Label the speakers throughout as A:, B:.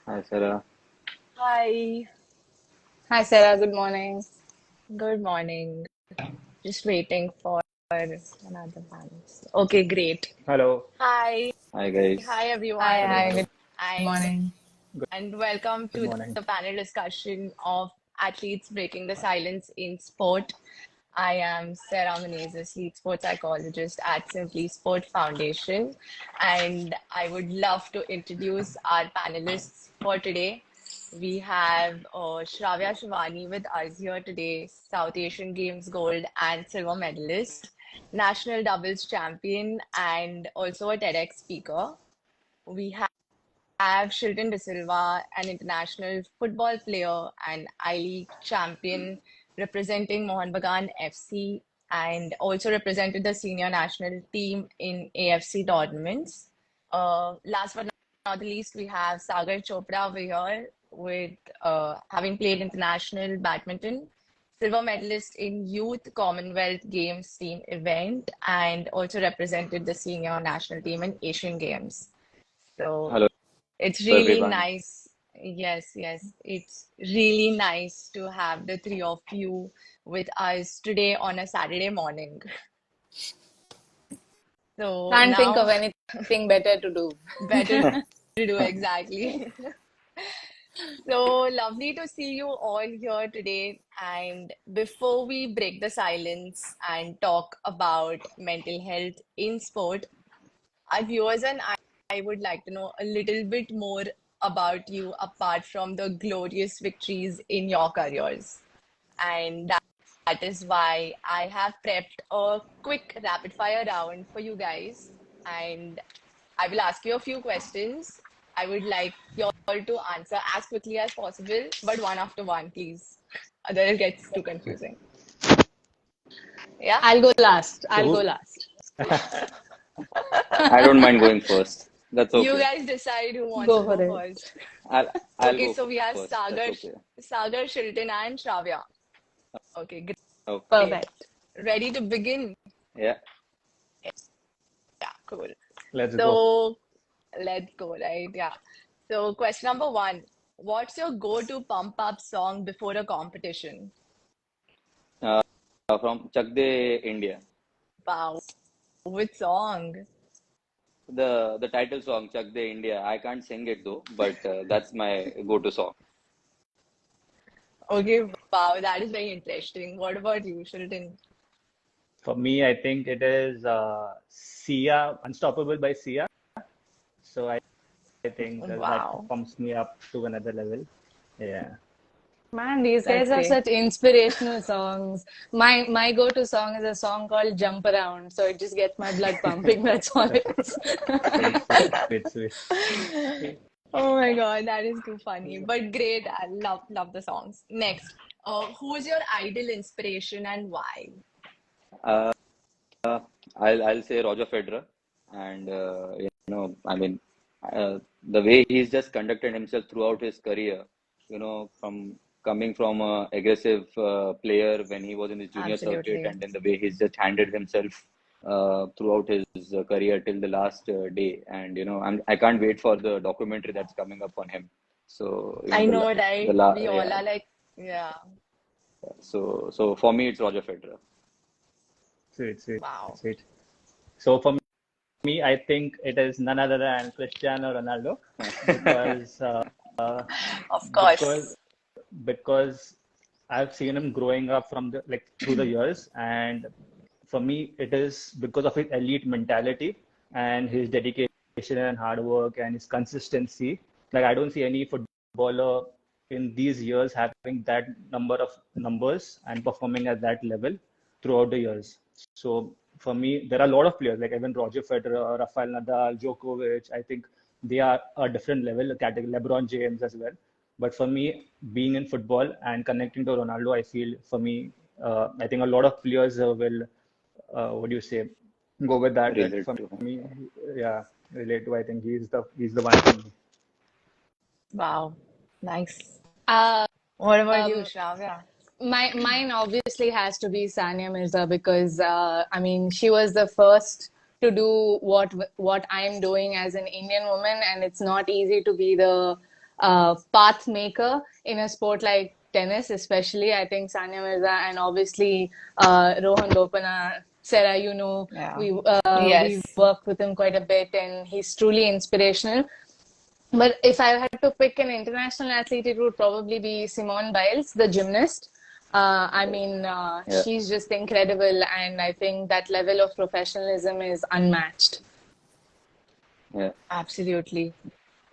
A: Hi, Sarah.
B: Hi,
C: Hi Sarah, good morning.
B: good morning. Just waiting for another panelist. Okay, great.
D: Hello.
B: Hi,
A: Hi, guys.
B: hi
C: Hi,
B: everyone,
D: Hello.
C: hi,
D: Hello.
C: good
B: and
C: morning.
B: welcome
D: Good
B: to
D: morning.
B: the panel discussion of athletes breaking the silence in sport. I am Sarah Menezes, lead sports psychologist at Simply Sport Foundation, and I would love to introduce our panelists for today. We have Shravya Shivani with us here today, South Asian Games gold and silver medalist, national doubles champion, and also a TEDx speaker. We have Shilton De Silva, an international football player and I-League champion representing Mohun Bagan FC and also represented the senior national team in AFC tournaments. Last but not the least, we have Sagar Chopra over here with having played international badminton, silver medalist in Youth Commonwealth Games team event, and also represented the senior national team in Asian Games. So
A: Hello,
B: it's really
A: everyone.
B: nice. Yes, yes. It's really nice to have the three of you with us today on a Saturday morning. So
C: Can't think of
B: now,
C: anything better to do.
B: better to do exactly. So lovely to see you all here today. And before we break the silence and talk about mental health in sport, our viewers and I would like to know a little bit more about you apart from the glorious victories in your careers. And that is why I have prepped a quick rapid fire round for you guys. And I will ask you a few questions. I would like you all to answer as quickly as possible, but one after one, please. Otherwise, it gets too confusing. Yeah?
C: I'll go last.
D: So
C: I'll go
D: who?
C: last.
A: I don't mind going first. That's
B: You
A: okay.
B: guys decide who wants to
C: Go
B: go
C: for it.
B: first.
A: I'll I'll
B: Okay,
A: go
B: so we have
A: first. That's okay.
B: Sagar, Shilton, and Shravya. Okay,
A: Okay.
B: great.
C: Perfect.
B: Ready to begin?
A: Yeah.
B: Yeah, cool.
D: Let's go.
B: So let's go, right? Yeah. So question number one, what's your go-to pump up song before a competition?
A: Uh, from Chak De India.
B: Wow, which song?
A: The title song Chak De India. I can't sing it though, but that's my go-to song.
B: Okay, wow, that is very interesting. What about you, Shilton?
D: For me, I think it is Sia, Unstoppable by Sia. So I think that
B: Wow,
D: pumps me up to another level. Yeah.
C: Man, these guys
B: that's
C: have
B: great.
C: such inspirational songs. My go-to song is a song called Jump Around, so it just gets my blood pumping. That's all it is.
D: Sweet, sweet, sweet, sweet.
B: Oh my God, that is too funny. But great. I love the songs. Next, who is your idol inspiration and why?
A: Uh, I'll say Roger Federer, and I mean, the way he's just conducted himself throughout his career, from coming from a aggressive player when he was in his junior circuit,
B: Absolutely.
A: and then the way he's just handled himself throughout his career till the last day, and I can't wait for the documentary that's coming up on him. So
B: I
A: the
B: know,
A: the
B: right?
A: la
B: We all
A: yeah,
B: are like, yeah,
A: so for me it's Roger Federer.
D: Sweet, sweet,
B: wow.
D: sweet. So for me, I think it is none other than Cristiano Ronaldo because
B: Of
D: because
B: course.
D: because I've seen him growing up from the like through the years, and for me, it is because of his elite mentality and his dedication and hard work and his consistency. Like I don't see any footballer in these years having that number of numbers and performing at that level throughout the years. So for me, there are a lot of players like even Roger Federer, Rafael Nadal, Djokovic. I think they are a different level, a category. LeBron James as well. But for me, being in football and connecting to Ronaldo, I feel for me, I think a lot of players will, what do you say, go with that. But
A: Relate
D: for
A: to him.
D: me, yeah, relate to. I think he's the one for me.
B: Wow. Nice.
C: Uh,
B: What about you,
C: um,
B: Shravya?
C: mine obviously has to be Sania Mirza because I mean she was the first to do what I'm doing as an Indian woman, and it's not easy to be the path maker in a sport like tennis, especially. I think Sania Mirza and obviously Rohan Bopanna. Sarah,
B: Yeah.
C: we've
B: Yes.
C: worked with him quite a bit, and he's truly inspirational. But if I had to pick an international athlete, it would probably be Simone Biles, the gymnast.
A: Yeah,
C: She's just incredible, and I think that level of professionalism is unmatched.
A: yeah.
B: Absolutely.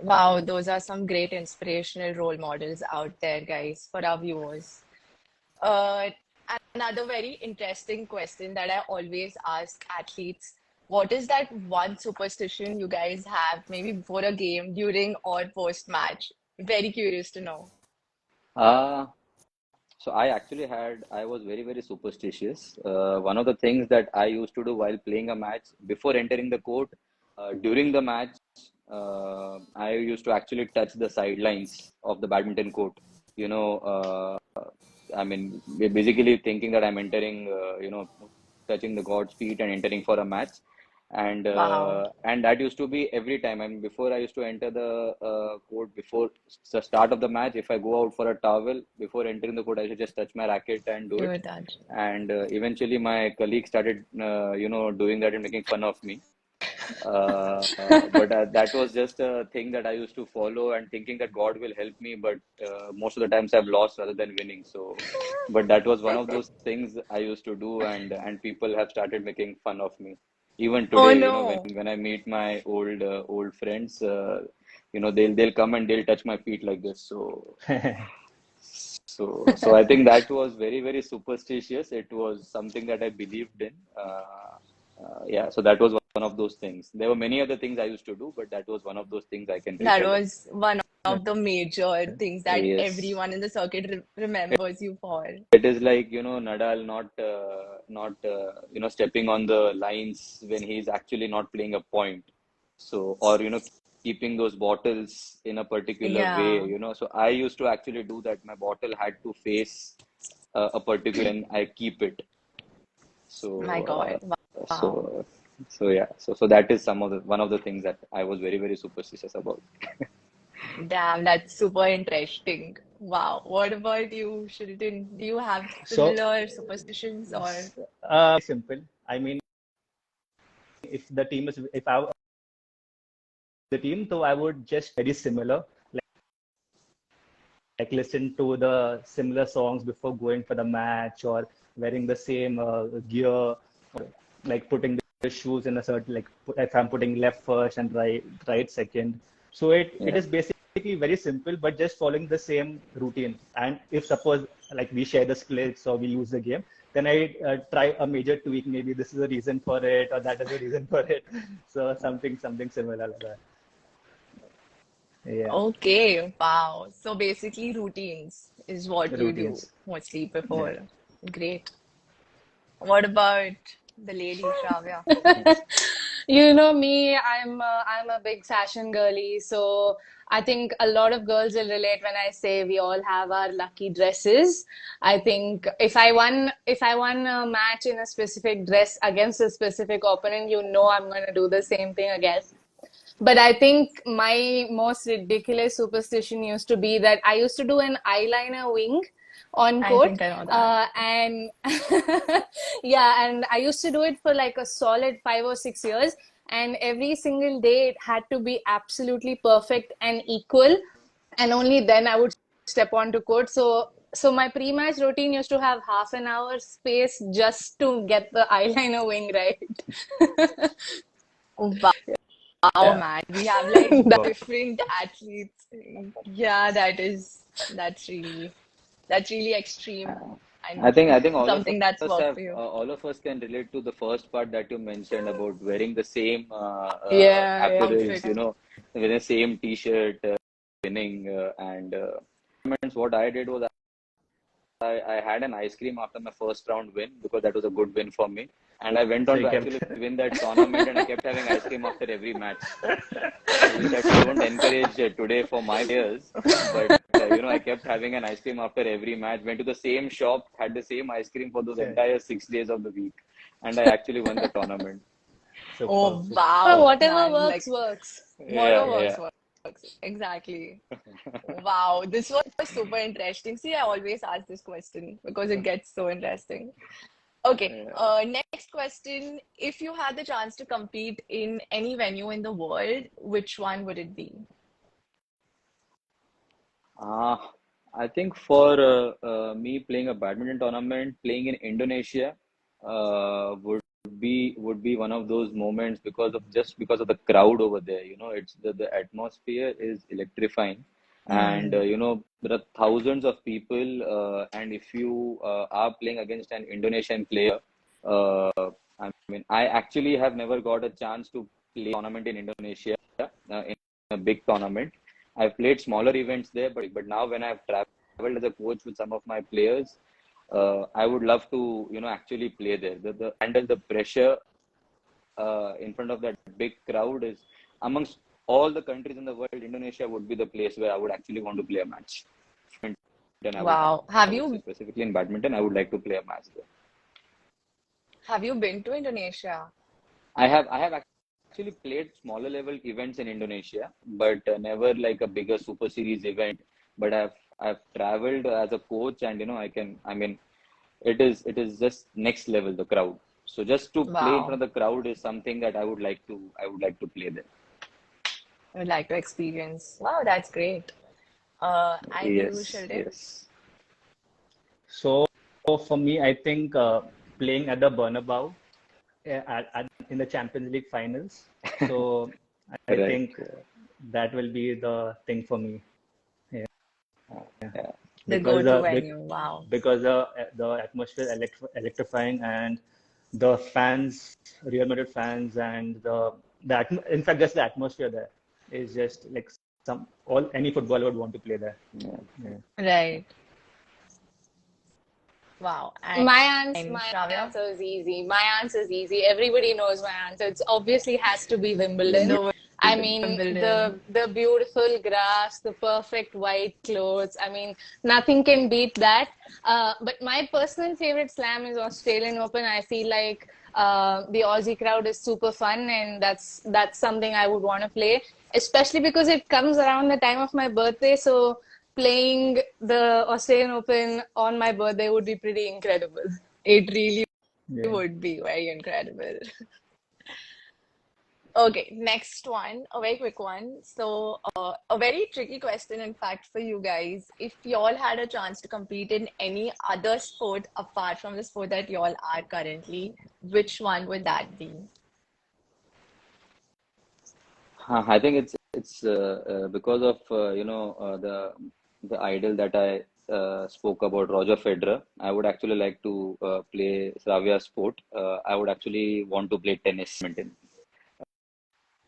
B: Wow, those are some great inspirational role models out there, guys, for our viewers. Uh, Another very interesting question that I always ask athletes, what is that one superstition you guys have, maybe before a game, during or post match? Very curious to know.
A: Uh, so I was very, very superstitious. One of the things that I used to do while playing a match, before entering the court, during the match, I used to actually touch the sidelines of the badminton court. You know, I mean, we're basically thinking that I'm entering, touching the God's feet and entering for a match.
B: Wow.
A: And that used to be every time. I mean, before I used to enter the court, before the start of the match, if I go out for a towel before entering the court, I should just touch my racket and do
B: You
A: it.
B: were that.
A: And eventually, my colleagues started, doing that and making fun of me. But that was just a thing that I used to follow and thinking that God will help me. But most of the times I've lost rather than winning. So, but that was one of those things I used to do, and people have started making fun of me. Even
B: Oh
A: today,
B: no.
A: when I meet my old friends, they'll come and they'll touch my feet like this. So I think that was very, very superstitious. It was something that I believed in. Yeah, so that was one of those things. There were many other things I used to do, but that was one of those things I can
B: That
A: recollect.
B: was one of the major things that
A: Yes,
B: everyone in the circuit remembers you for.
A: it is like, Nadal not stepping on the lines when he's actually not playing a point. So, or, keeping those bottles in a particular way,
B: Yeah.
A: So I used to actually do that. My bottle had to face a particular, and I keep it.
B: My
A: So,
B: God. Wow.
A: so, so yeah. So that is one of the things that I was very, very superstitious about.
B: Damn, that's super interesting. Wow. What about you, Shilton? Do you have
D: So,
B: similar superstitions or?
D: simple. I mean, if I were the team, so I would just very similar, like listen to the similar songs before going for the match, or wearing the same gear, like putting the shoes in a certain, like if I'm putting left first and right second. So it
A: Yeah.
D: is basically very simple, but just following the same routine. And if suppose like we share the splits or we lose the game, then I try a major tweak. Maybe this is a reason for it, or that is a reason for it. So something similar like that. Yeah,
B: Okay, wow. So basically, routines is what you do
D: routines.
B: mostly
D: Yeah.
B: before. Great. What about the lady, Shravya?
C: You know me, I'm a big fashion girly, so I think a lot of girls will relate when I say we all have our lucky dresses. I think if I won a match in a specific dress against a specific opponent, I'm going to do the same thing again. But I think my most ridiculous superstition used to be that I used to do an eyeliner wing on
B: I
C: court.
B: think I know that.
C: And yeah, and I used to do it for like a solid 5 or 6 years. And every single day it had to be absolutely perfect and equal. And only then I would step onto court. So my pre-match routine used to have half an hour space just to get the eyeliner wing right.
B: Wow,
A: Yeah.
B: man. We have like
C: That-
B: different athletes. Yeah, that's really extreme
A: I
B: and
A: think all of
B: something that's
A: us
B: worked
A: have
B: for you.
A: all of us can relate to the first part that you mentioned about wearing the same
C: yeah, yeah.
A: apparels,
B: Outfit.
A: with the same t-shirt, winning, and what I did was I had an ice cream after my first round win because that was a good win for me, and I went
D: So
A: on
D: you
A: to
D: kept.
A: actually win that tournament, and I kept having ice cream after every match. So which I don't encourage today for my players, but I kept having an ice cream after every match. Went to the same shop, had the same ice cream for those
D: Yeah.
A: entire 6 days of the week, and I actually won the tournament.
D: Super,
B: Oh,
D: super.
C: Well,
B: wow,
C: whatever
B: man.
C: works,
B: Like,
C: works.
A: Yeah,
B: whatever
A: yeah,
B: works. Exactly. Wow, this was super interesting. See, I always ask this question because it gets so interesting. Okay,
A: Yeah.
B: next question. If you had the chance to compete in any venue in the world, which one would it be?
A: Uh, I think for me playing a badminton tournament, playing in Indonesia, would be one of those moments because of the crowd over there. It's the atmosphere is electrifying, and
B: Hmm.
A: there are thousands of people, and if you are playing against an Indonesian player, uh, I mean, I actually have never got a chance to play tournament in Indonesia, in a big tournament. I've played smaller events there, but now when I've traveled as a coach with some of my players, I would love to actually play there. The handle the pressure in front of that big crowd is amongst all the countries in the world. Indonesia would be the place where I would actually want to play a match. Then
B: Wow. Have
A: I would say
B: you
A: specifically in badminton, I would like to play a match there.
B: have you been to Indonesia?
A: I have actually played smaller level events in Indonesia, but never like a bigger Super Series event. But I've traveled as a coach, and I mean, it is just next level, the crowd. So just to play in
B: Wow.
A: front of the crowd is something that I would like to play there.
B: I would like to experience. Wow, that's great. And you,
A: Yes,
B: Sheldon?
A: yes.
D: So for me, I think playing at the Bernabeu in the Champions League finals. So I
A: Right.
D: think that will be the thing for me. Yeah,
A: Yeah.
B: The
D: because
B: go-to venue. Wow.
D: the atmosphere electrifying, and the fans, Real Madrid fans, and in fact just the atmosphere there is just like some all any footballer would want to play there.
A: Yeah.
D: Yeah.
B: Right. Wow. And
C: My
B: Shravya?
C: answer is easy. My answer is easy. Everybody knows my answer. It's obviously has to be Wimbledon.
B: The
C: I mean,
B: Wimbledon.
C: the beautiful grass, the perfect white clothes. I mean, nothing can beat that. But my personal favorite slam is Australian Open. I feel like the Aussie crowd is super fun, and that's something I would want to play, especially because it comes around the time of my birthday. So playing the Australian Open on my birthday would be pretty incredible.
B: It really
D: Yeah.
B: would be very incredible. Okay, next one, a very quick one. So, a very tricky question, in fact, for you guys. If y'all had a chance to compete in any other sport apart from the sport that y'all are currently, which one would that be?
A: I think it's because of the idol that I spoke about, Roger Federer. I would actually like to play Sravia's sport. I would actually want to play tennis, badminton.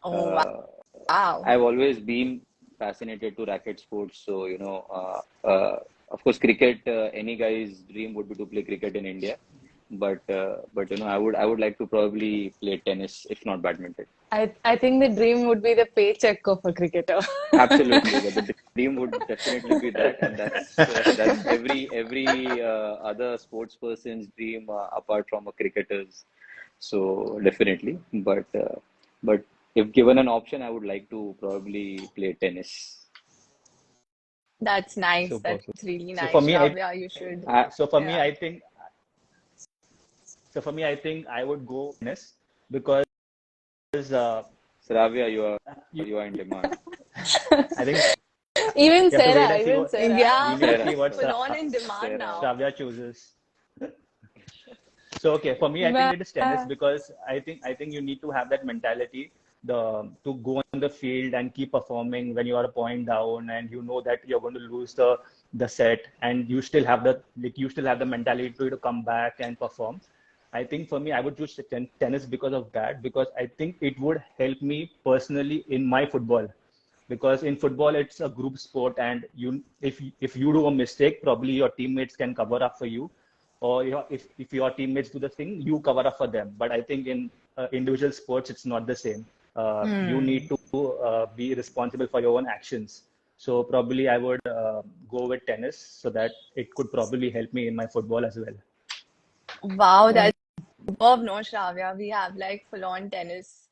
B: Oh,
A: Uh,
B: wow.
A: I've always been fascinated to racket sports. So of course, cricket. Any guy's dream would be to play cricket in India. But I would like to probably play tennis, if not badminton.
C: I think the dream would be the paycheck of a cricketer.
A: Absolutely, the dream would definitely be that, and that's every other sports person's dream, apart from a cricketer's. So definitely, but if given an option, I would like to probably play tennis.
B: That's nice.
D: Super.
B: That's really
D: So for
B: nice.
D: me,
B: Shravya, you should.
A: I,
D: so for me,
B: Yeah.
D: I think I would go tennis because uh,
A: Sravia, you are
D: you,
A: you are in demand.
D: I think
C: Even
D: you have to wait
C: Sarah,
D: and see
C: even
D: what
C: Sarah.
D: we
B: Yeah,
D: need to see
A: Sarah,
D: what
B: full on in demand
A: Sarah.
B: now.
D: Shravya chooses. So okay, for me, I think
C: But
D: it is tennis because I think you need to have that mentality, the to go on the field and keep performing when you are a point down and you know that you're going to lose the set, and you still have the mentality to come back and perform. I think for me, I would choose tennis because of that, because I think it would help me personally in my football, because in football it's a group sport, and if you do a mistake, probably your teammates can cover up for you, or if your teammates do the thing, you cover up for them. But I think in individual sports it's not the same. You need
B: Hmm.
D: to be responsible for your own actions. So probably I would go with tennis, so that it could probably help me in my football as well.
B: Wow, that's superb, no, Shravya. We have like full on tennis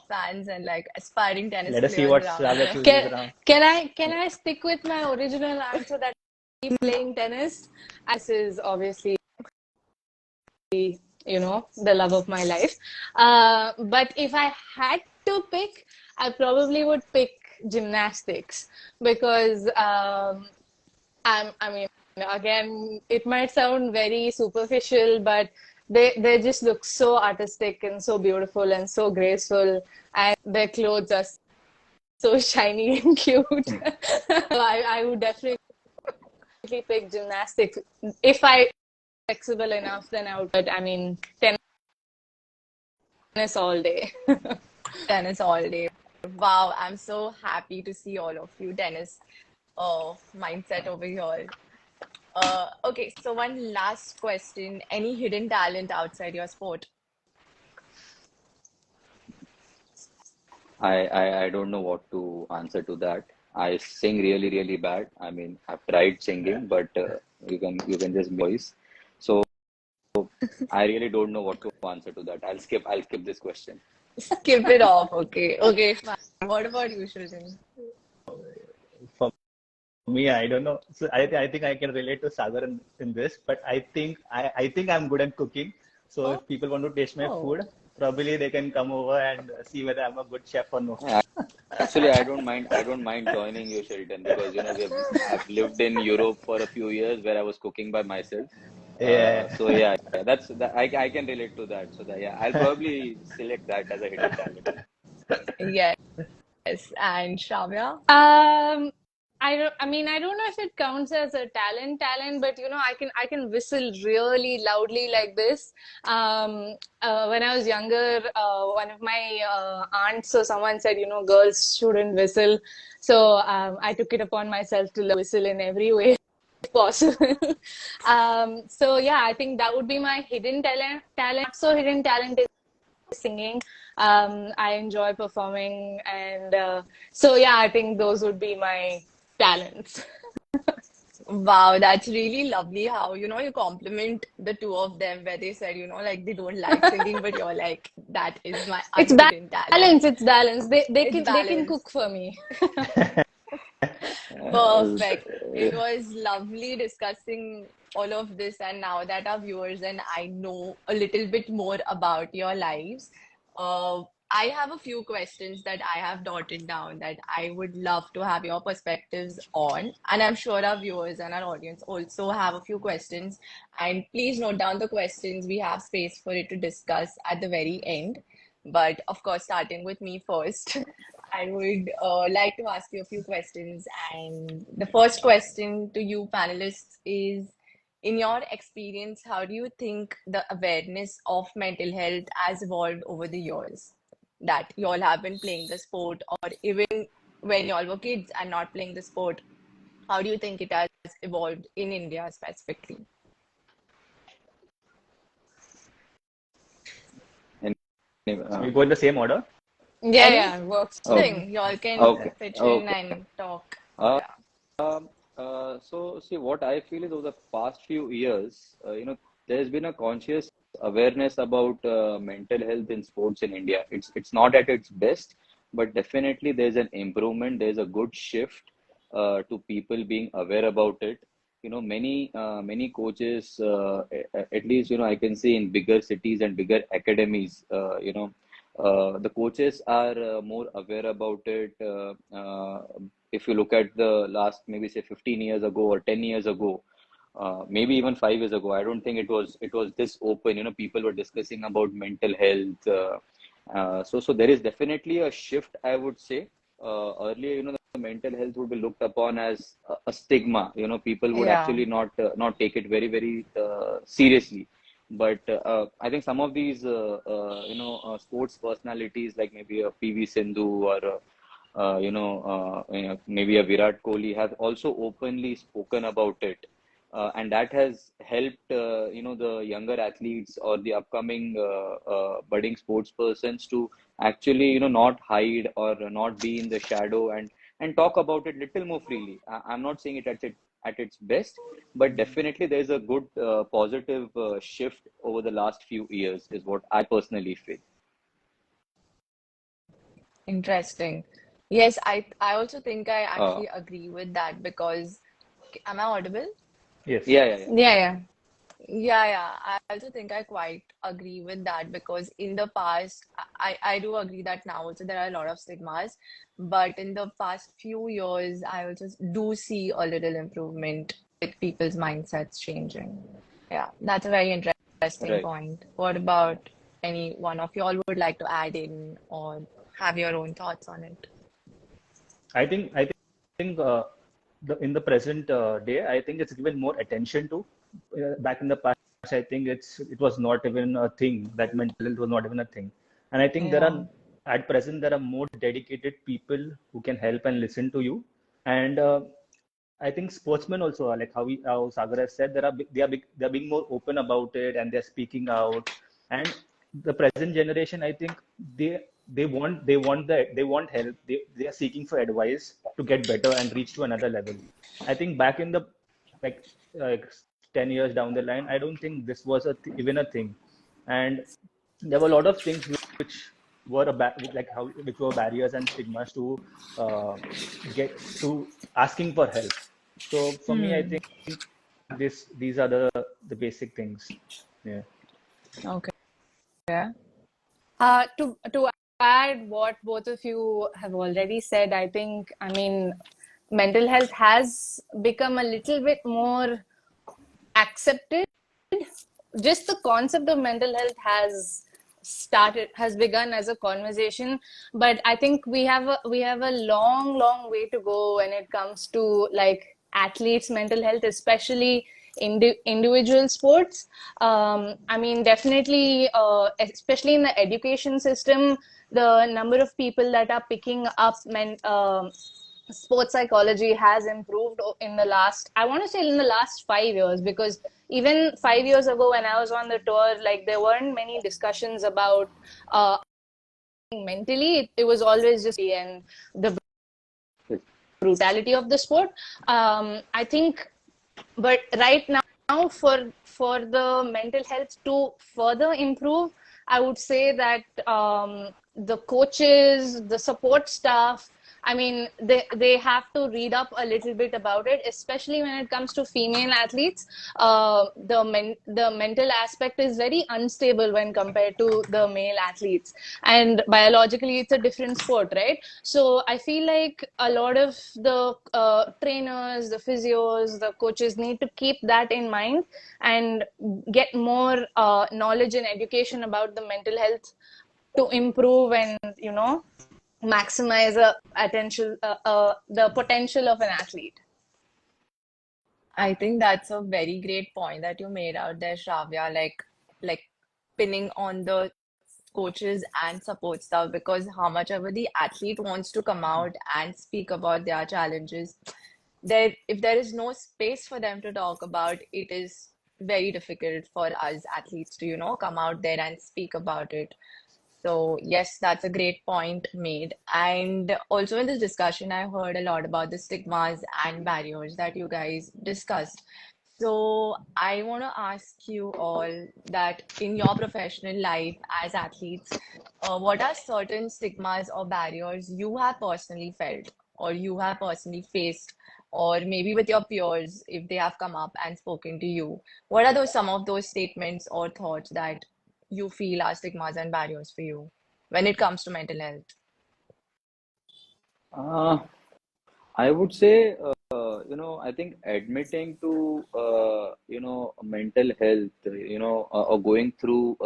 B: fans and like aspiring tennis
D: Let us see
B: players
D: what
B: around
D: Shravya
B: here.
D: chooses around.
C: Can I stick with my original answer that I keep playing tennis? This is obviously, the love of my life. But if I had to pick, I probably would pick gymnastics because I mean, again, it might sound very superficial, but they just look so artistic and so beautiful and so graceful, and their clothes are so shiny and cute. So I would definitely pick gymnastics. If I flexible enough, then I would. But I mean, tennis all day.
B: Tennis all day. Wow, I'm so happy to see all of you tennis mindset over here. Okay, so one last question. Any hidden talent outside your sport?
A: I don't know what to answer to that. I sing really, really bad. I mean, I've tried singing, but you can just voice. So I really don't know what to answer to that. I'll skip this question.
B: Skip it off. Okay, okay, fine. What about you, Shrutin?
D: For me, I don't know. So I think I can relate to Sagar in this, but I think I'm good at cooking. So
B: Oh,
D: if people want to taste my
B: oh.
D: food, probably they can come over and see whether I'm a good chef or no.
A: Yeah, actually, I don't mind. I don't mind joining you, Sheridan, because I've lived in Europe for a few years where I was cooking by myself.
D: Yeah.
A: So yeah, that's that. I can relate to that. So that, yeah, I'll probably select that as a hidden talent.
B: Yes. And Shravya?
C: Um, I don't know if it counts as a talent, but I can whistle really loudly like this. When I was younger, one of my aunts or someone said, girls shouldn't whistle. So I took it upon myself to whistle in every way possible. So yeah, I think that would be my hidden talent. Not so hidden talent is singing. I enjoy performing, and so yeah, I think those would be my talents.
B: Wow, that's really lovely how, you compliment the two of them where they said, like they don't like singing, but you're like, that is my
C: It's
B: unhidden talent.
C: balance. It's balance.
B: It's
C: They can
B: balance.
C: cook for me.
A: Uh,
B: Perfect. It was lovely discussing all of this, and now that our viewers and I know a little bit more about your lives, uh, I have a few questions that I have noted down that I would love to have your perspectives on. And I'm sure our viewers and our audience also have a few questions. And please note down the questions. We have space for it to discuss at the very end. But of course, starting with me first. I would like to ask you a few questions. And the first question to you, panelists, is in your experience, how do you think the awareness of mental health has evolved over the years that you all have been playing the sport, or even when you all were kids and not playing the sport? How do you think it has evolved in India specifically?
A: anyway,
D: So we go in the same order.
C: Yeah, it works for
A: okay,
C: me.
B: Anything, you all can
A: okay,
D: Yeah.
B: pitch in
A: okay.
B: and talk.
A: Uh,
B: Yeah.
A: so see, what I feel is over the past few years, there's been a conscious awareness about mental health in sports in India. It's not at its best, but definitely there's an improvement. There's a good shift to people being aware about it. Many coaches, at least I can see in bigger cities and bigger academies, the coaches are more aware about it. If you look at the last maybe say 15 years ago or 10 years ago, maybe even 5 years ago, I don't think it was this open. People were discussing about mental health. So there is definitely a shift, I would say. Earlier, the mental health would be looked upon as a stigma. People would
B: Yeah.
A: actually not take it very, very seriously. But I think some of these sports personalities like maybe a PV Sindhu or maybe a Virat Kohli have also openly spoken about it, and that has helped the younger athletes or the upcoming budding sports persons to actually not hide or not be in the shadow and talk about it little more freely. I'm not saying it at its best, but definitely there's a good positive shift over the last few years is what I personally feel.
B: Interesting. Yes, I also think I
A: Uh,
B: actually agree with that because am I audible?
D: Yes.
A: yeah, yeah, yeah.
C: Yeah, yeah.
B: Yeah, yeah. I also think I quite agree with that because in the past, I do agree that now also there are a lot of stigmas, but in the past few years, I also do see a little improvement with people's mindsets changing. Yeah, that's a very interesting
A: Right.
B: point. What about any one of y'all would like to add in or have your own thoughts on it?
D: I think in the present day, I think it's given more attention to. Back in the past, I think it was not even a thing. That mental health was not even a thing. And I think
B: Yeah.
D: at present there are more dedicated people who can help and listen to you. And I think sportsmen also are like how Sagar has said, they are being more open about it and they're speaking out. And the present generation, I think they want help. They are seeking for advice to get better and reach to another level. I think back in the like like 10 years down the line, I don't think this was even a thing. And there were a lot of things which were which were barriers and stigmas to uh, get to asking for help. So for me, I
B: Hmm.
D: think these are the basic things. Yeah.
B: Okay.
C: To add what both of you have already said, I think, I mean, mental health has become a little bit more accepted. Just the concept of mental health has begun as a conversation, but I think we have a long way to go when it comes to like athletes mental health, especially individual sports. I mean, definitely, especially in the education system, the number of people that are picking up sports psychology has improved in the last, I want to say, in the last 5 years, because even 5 years ago when I was on the tour, like there weren't many discussions about mentally. It was always just and the brutality of the sport. I think, but right now, for the mental health to further improve, I would say that the coaches, the support staff, I mean, they have to read up a little bit about it, especially when it comes to female athletes. The mental aspect is very unstable when compared to the male athletes, and biologically, it's a different sport, right? So I feel like a lot of the trainers, the physios, the coaches need to keep that in mind and get more knowledge and education about the mental health to improve and maximize the potential of an athlete.
B: I think that's a very great point that you made out there, Shravya, like pinning on the coaches and support staff because how much ever the athlete wants to come out and speak about their challenges, there if there is no space for them to talk about, it is very difficult for us athletes to, come out there and speak about it. So, yes, that's a great point made. And also in this discussion, I heard a lot about the stigmas and barriers that you guys discussed. So, I want to ask you all that in your professional life as athletes, what are certain stigmas or barriers you have personally felt or you have personally faced, or maybe with your peers if they have come up and spoken to you? What are those some of those statements or thoughts that you feel are stigmas and barriers for you when it comes to mental health?
A: Uh, I would say, I think admitting to, mental health, or going through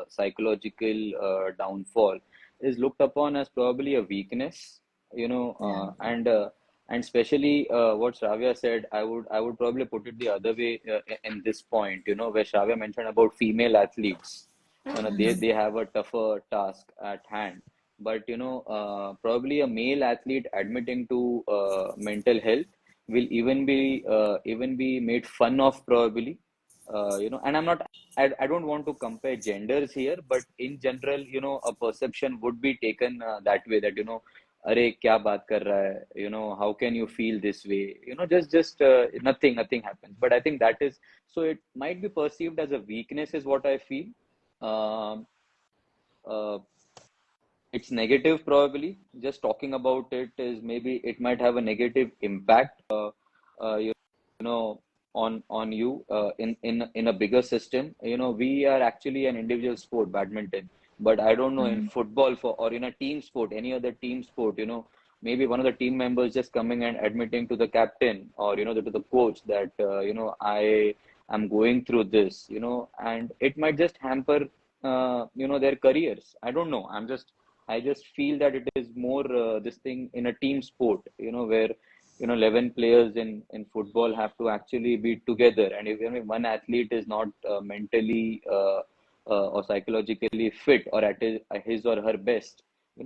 A: psychological downfall is looked upon as probably a weakness,
B: Yeah.
A: and especially what Shravya said, I would probably put it the other way in this point, where Shravya mentioned about female athletes, they have a tougher task at hand, but probably a male athlete admitting to mental health will even be made fun of probably, and I don't want to compare genders here, but in general, a perception would be taken that way, that अरे क्या बात कर रहा है, how can you feel this way, just nothing happens, but I think that is, so it might be perceived as a weakness is what I feel. um, uh, it's negative probably. Just talking about it is maybe it might have a negative impact, you know, on you in a bigger system. We are actually an individual sport, badminton, but I don't know in
B: Mm.
A: football for or in a team sport, any other team sport, maybe one of the team members just coming and admitting to the captain or to the coach that I am going through this, and it might just hamper their careers. I don't know. I just feel that it is more this thing in a team sport, where 11 players in football have to actually be together, and if one athlete is not mentally or psychologically fit or at his or her best,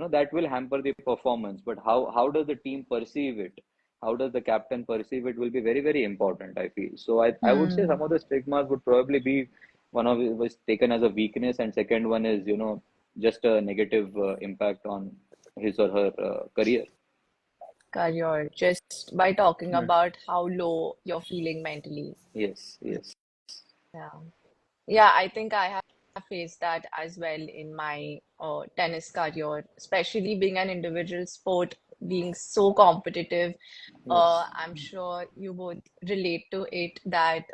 A: that will hamper the performance. But how does the team perceive it? How does the captain perceive it will be very, very important, I feel. So I would say
B: Hmm.
A: some of the stigmas would probably be one of it was taken as a weakness, and second one is, just a negative impact on his or her career.
B: Career, just by talking
D: Yeah.
B: about how low you're feeling mentally.
A: Yes, yes,
B: Yeah. Yeah, I think I have faced that as well in my tennis career, especially being an individual sport, being so competitive.
A: yes,
B: I'm sure you both relate to it that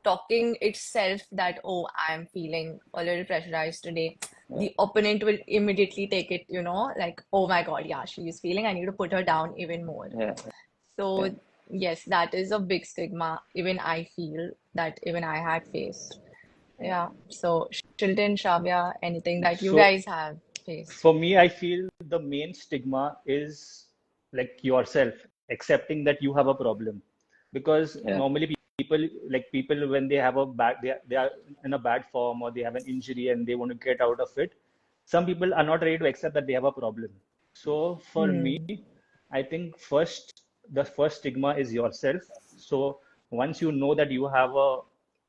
B: talking itself that, oh, I'm feeling a little pressurized today,
A: yeah,
B: the opponent will immediately take it, like, oh my God, yeah, she is feeling, I need to put her down even more.
A: yeah, yeah.
B: So, yes, that is a big stigma, even I feel that even I had faced. Yeah. So, Shilton, Shavya, anything that you
D: So
B: guys have faced?
D: for me, I feel the main stigma is like yourself accepting that you have a problem, because
A: Yeah.
D: normally people when they have a bad they are in a bad form or they have an injury and they want to get out of it. Some people are not ready to accept that they have a problem. So for me,
B: Hmm.
D: I think the first stigma is yourself. So once you know that you have a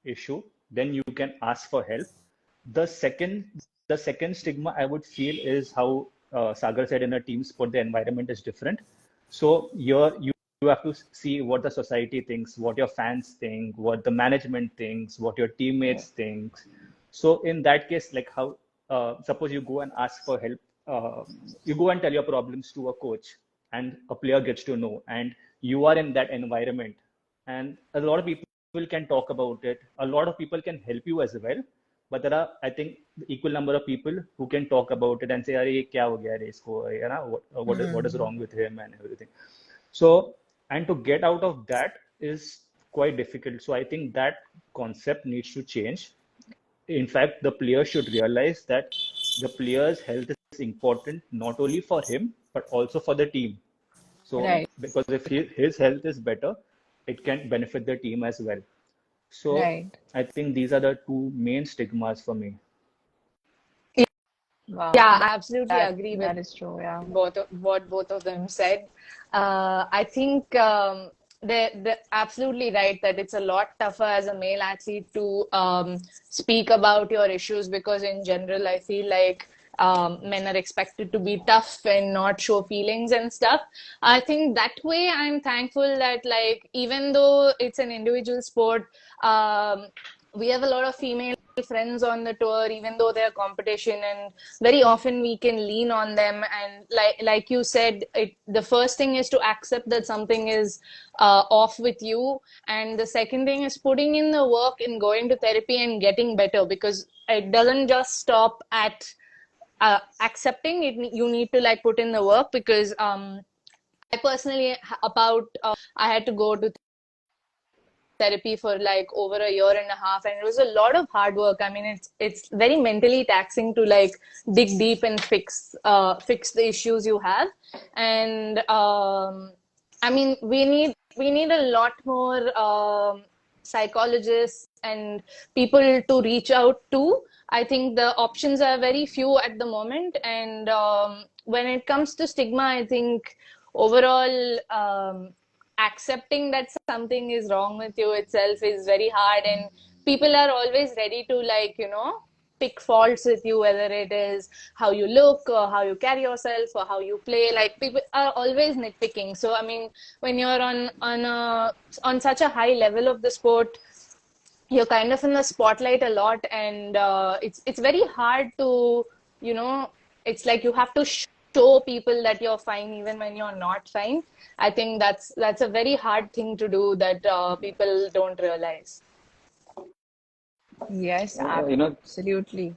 D: issue, then you can ask for help. The second, the second stigma I would feel is how Sagar said in a team sport, the environment is different. So you have to see what the society thinks, what your fans think, what the management thinks, what your
A: Yeah.
D: teammates think. So in that case, like how suppose you go and ask for help, you go and tell your problems to a coach, and a player gets to know, and you are in that environment, and a lot of people can talk about it. A lot of people can help you as well, but there are, I think, the equal number of people who can talk about it and say, "अरे ये क्या हो गया रे इसको, you know, what is
B: Hmm.
D: wrong with him and everything." So, and to get out of that is quite difficult. So I think that concept needs to change. In fact, the player should realize that the player's health is important not only for him but also for the team. So,
A: Yeah.
B: Right.
D: because if his health is better, it can benefit the team as well. So,
B: Right.
D: I think these are the two main stigmas for me.
B: Wow.
C: Yeah, I
B: That
C: absolutely
B: that
C: agree with
B: that is true. Yeah.
C: what both of them said. I think they're absolutely right that it's a lot tougher as a male athlete to speak about your issues, because in general, I feel like men are expected to be tough and not show feelings and stuff. I think that way I'm thankful that, like, even though it's an individual sport, we have a lot of female friends on the tour, even though they're competition, and very often we can lean on them. And like you said, the first thing is to accept that something is off with you, and the second thing is putting in the work and going to therapy and getting better, because it doesn't just stop at accepting it. You need to like put in the work, because I personally about I had to go to therapy for like over a year and a half, and it was a lot of hard work. I mean, it's very mentally taxing to like dig deep and fix the issues you have. And I mean, we need a lot more psychologists and people to reach out to. I think the options are very few at the moment. And when it comes to stigma, I think overall, accepting that something is wrong with you itself is very hard, and people are always ready to, like, pick faults with you, whether it is how you look or how you carry yourself or how you play. Like, people are always nitpicking. So I mean, when you're on such a high level of the sport, you're kind of in the spotlight a lot, and it's very hard to, you know it's like you have to show people that you're fine even when you're not fine. I think that's a very hard thing to do that people don't realize.
B: Yes, absolutely.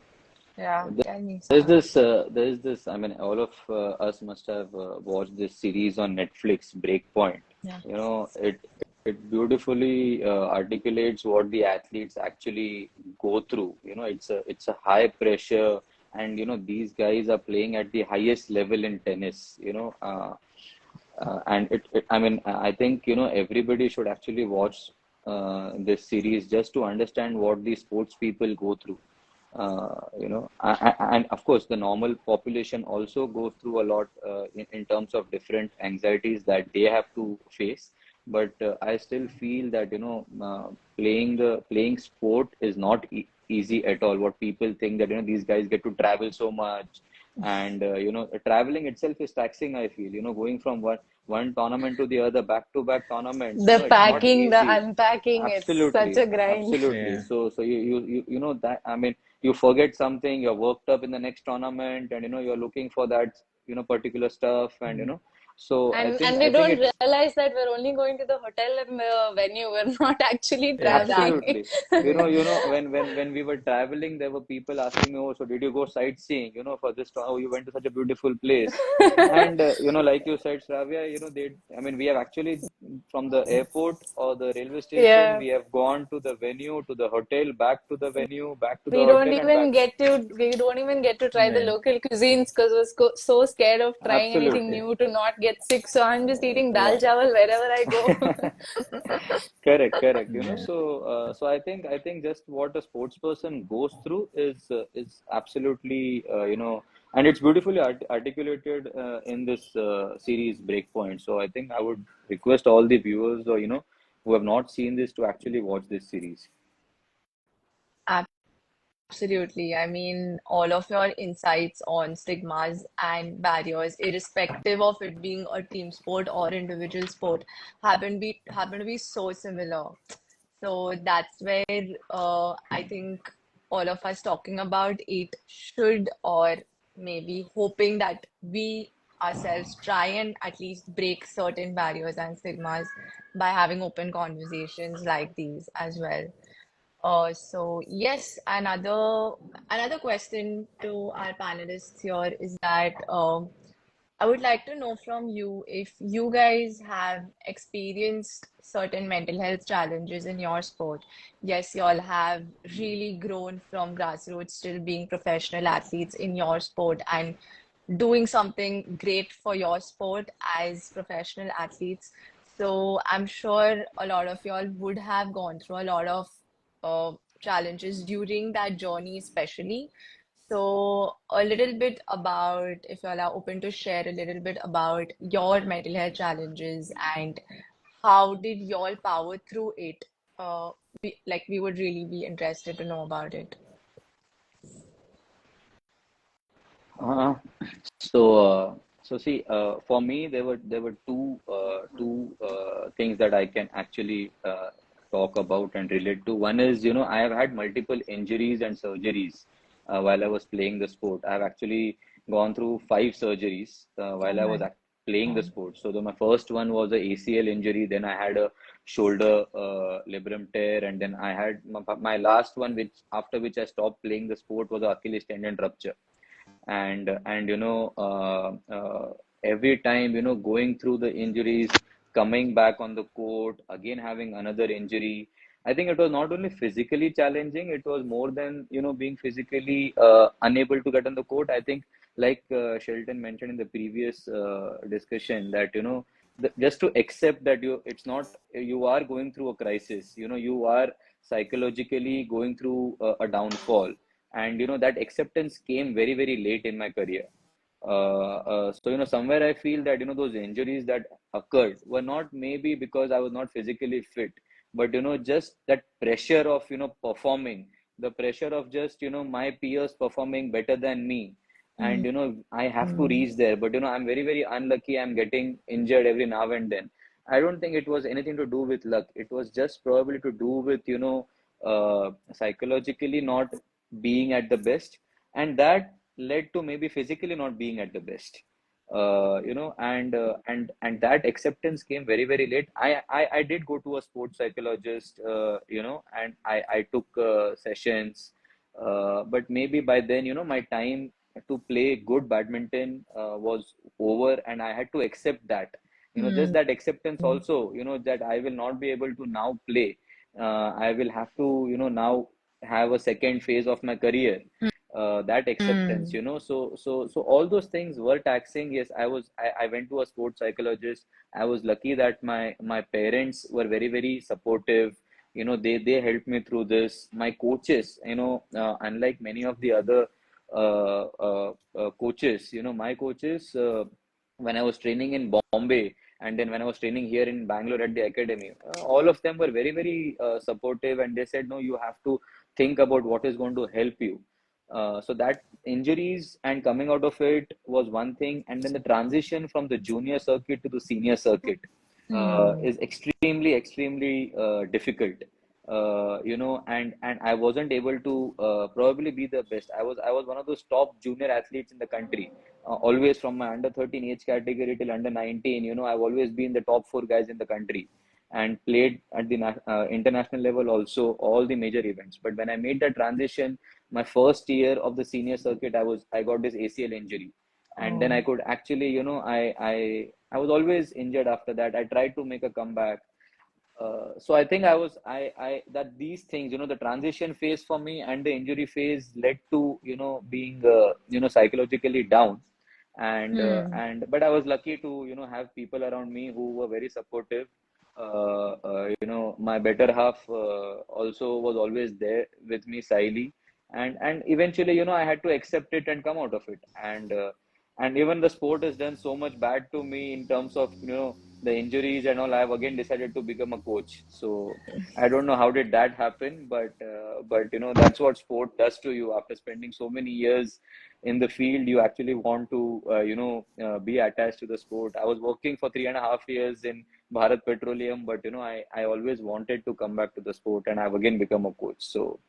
B: Yeah, tell me, Sarah.
A: there's this. I mean, all of us must have watched this series on Netflix, Breakpoint.
B: Yeah.
A: It beautifully articulates what the athletes actually go through. It's a high pressure, and these guys are playing at the highest level in tennis. And I mean, I think everybody should actually watch this series just to understand what these sports people go through. And of course, the normal population also goes through a lot in terms of different anxieties that they have to face. But I still feel that playing sport is not easy at all. What people think that these guys get to travel so much, and traveling itself is taxing. I feel going from one tournament to the other, back to back tournaments.
C: The
A: It's not
C: packing, the
A: easy.
C: unpacking, it's such
A: Absolutely,
C: a grind.
A: absolutely.
D: Yeah.
A: So you know that, I mean, you forget something, you're worked up in the next tournament, and you're looking for that particular stuff, and so I think
C: And we
A: I think
C: don't
A: it's
C: realize that we're only going to the hotel and the venue. We're not actually traveling.
A: absolutely.
B: Exactly.
A: When we were traveling, there were people asking me, "Oh, so did you go sightseeing? For this, oh, you went to such a beautiful place." And like you said, Shravya, I mean, we have actually from the airport or the railway station,
C: Yeah.
A: we have gone to the venue, to the hotel, back to the venue, back to the
C: We don't
A: hotel, and
C: even
A: back.
C: try the
D: Right.
C: local cuisines because we're so scared of trying anything
A: Absolutely.
C: new to not get sick. So I'm just eating dal
A: Yeah.
C: chawal wherever I go.
A: Correct, correct.
D: Yeah.
A: So I think just what a sports person goes through is absolutely and it's beautifully articulated in this series Breakpoint. So I think I would request all the viewers or who have not seen this to actually watch this series.
B: Absolutely. I mean, all of your insights on stigmas and barriers, irrespective of it being a team sport or individual sport, happen to be so similar. So that's where I think all of us talking about it should, or maybe hoping that we ourselves try and at least break certain barriers and stigmas by having open conversations like these as well. So yes, another question to our panelists here is that I would like to know from you if you guys have experienced certain mental health challenges in your sport. Yes, you all have really grown from grassroots, still being professional athletes in your sport and doing something great for your sport as professional athletes. So I'm sure a lot of y'all would have gone through a lot of challenges during that journey, especially. So, a little bit about, if y'all are open to share a little bit about your mental health challenges and how did y'all power through it? We would really be interested to know about it.
A: Uh, So, see, for me, there were two things that I can actually talk about and relate to. One is, I have had multiple injuries and surgeries while I was playing the sport. I have actually gone through 5 surgeries
B: Oh
A: while I was
B: my
A: playing the
B: God.
A: sport. So, my first one was a ACL injury, then I had a shoulder labrum tear, and then I had my last one, which after which I stopped playing the sport, was a Achilles tendon rupture. And every time going through the injuries, coming back on the court again, having another injury, I think it was not only physically challenging, it was more than being physically unable to get on the court. I think, like Shelton mentioned in the previous discussion, that just to accept that it's not, you are going through a crisis, you are psychologically going through a downfall. And that acceptance came very, very late in my career. So somewhere I feel that those injuries that occurred were not maybe because I was not physically fit, but just that pressure of performing, the pressure of just my peers performing better than me, and I have to
B: Mm.
A: reach there, but I'm very, very unlucky. I'm getting injured every now and then. I don't think it was anything to do with luck. It was just probably to do with psychologically not being at the best. And that led to maybe physically not being at the best. And that acceptance came very, very late. I did go to a sports psychologist, and I took sessions, but maybe by then, my time to play good badminton was over, and I had to accept that. Just that acceptance also, that I will not be able to now play. I will have to, now have a second phase of my career. That acceptance,
B: Mm.
A: so all those things were taxing. Yes, I went to a sports psychologist. I was lucky that my parents were very, very supportive. They helped me through this. My coaches, unlike many of the other coaches, my coaches, when I was training in Bombay, and then when I was training here in Bangalore at the academy, all of them were very, very supportive, and they said, no, you have to think about what is going to help you. So that injuries and coming out of it was one thing, and then the transition from the junior circuit to the senior circuit
B: Mm.
A: is extremely, extremely difficult. And I wasn't able to probably be the best. I was one of those top junior athletes in the country. Always from my under 13 age category till under 19, I've always been the top four guys in the country, and played at the international level also, all the major events. But when I made that transition, my first year of the senior circuit, I got this ACL injury, and then I
B: Oh.
A: could actually, I was always injured after that. I tried to make a comeback. So I think that these things, the transition phase for me and the injury phase led to, being, psychologically down.
B: Mm.
A: But I was lucky to, have people around me who were very supportive. My better half also was always there with me, Saili, and eventually, I had to accept it and come out of it. And even the sport has done so much bad to me in terms of, the injuries and all. I've again decided to become a coach. So I don't know how did that happen, but that's what sport does to you. After spending so many years in the field, you actually want to be attached to the sport. I was working for 3.5 years in Bharat Petroleum, but I always wanted to come back to the sport, and I've again become a coach. So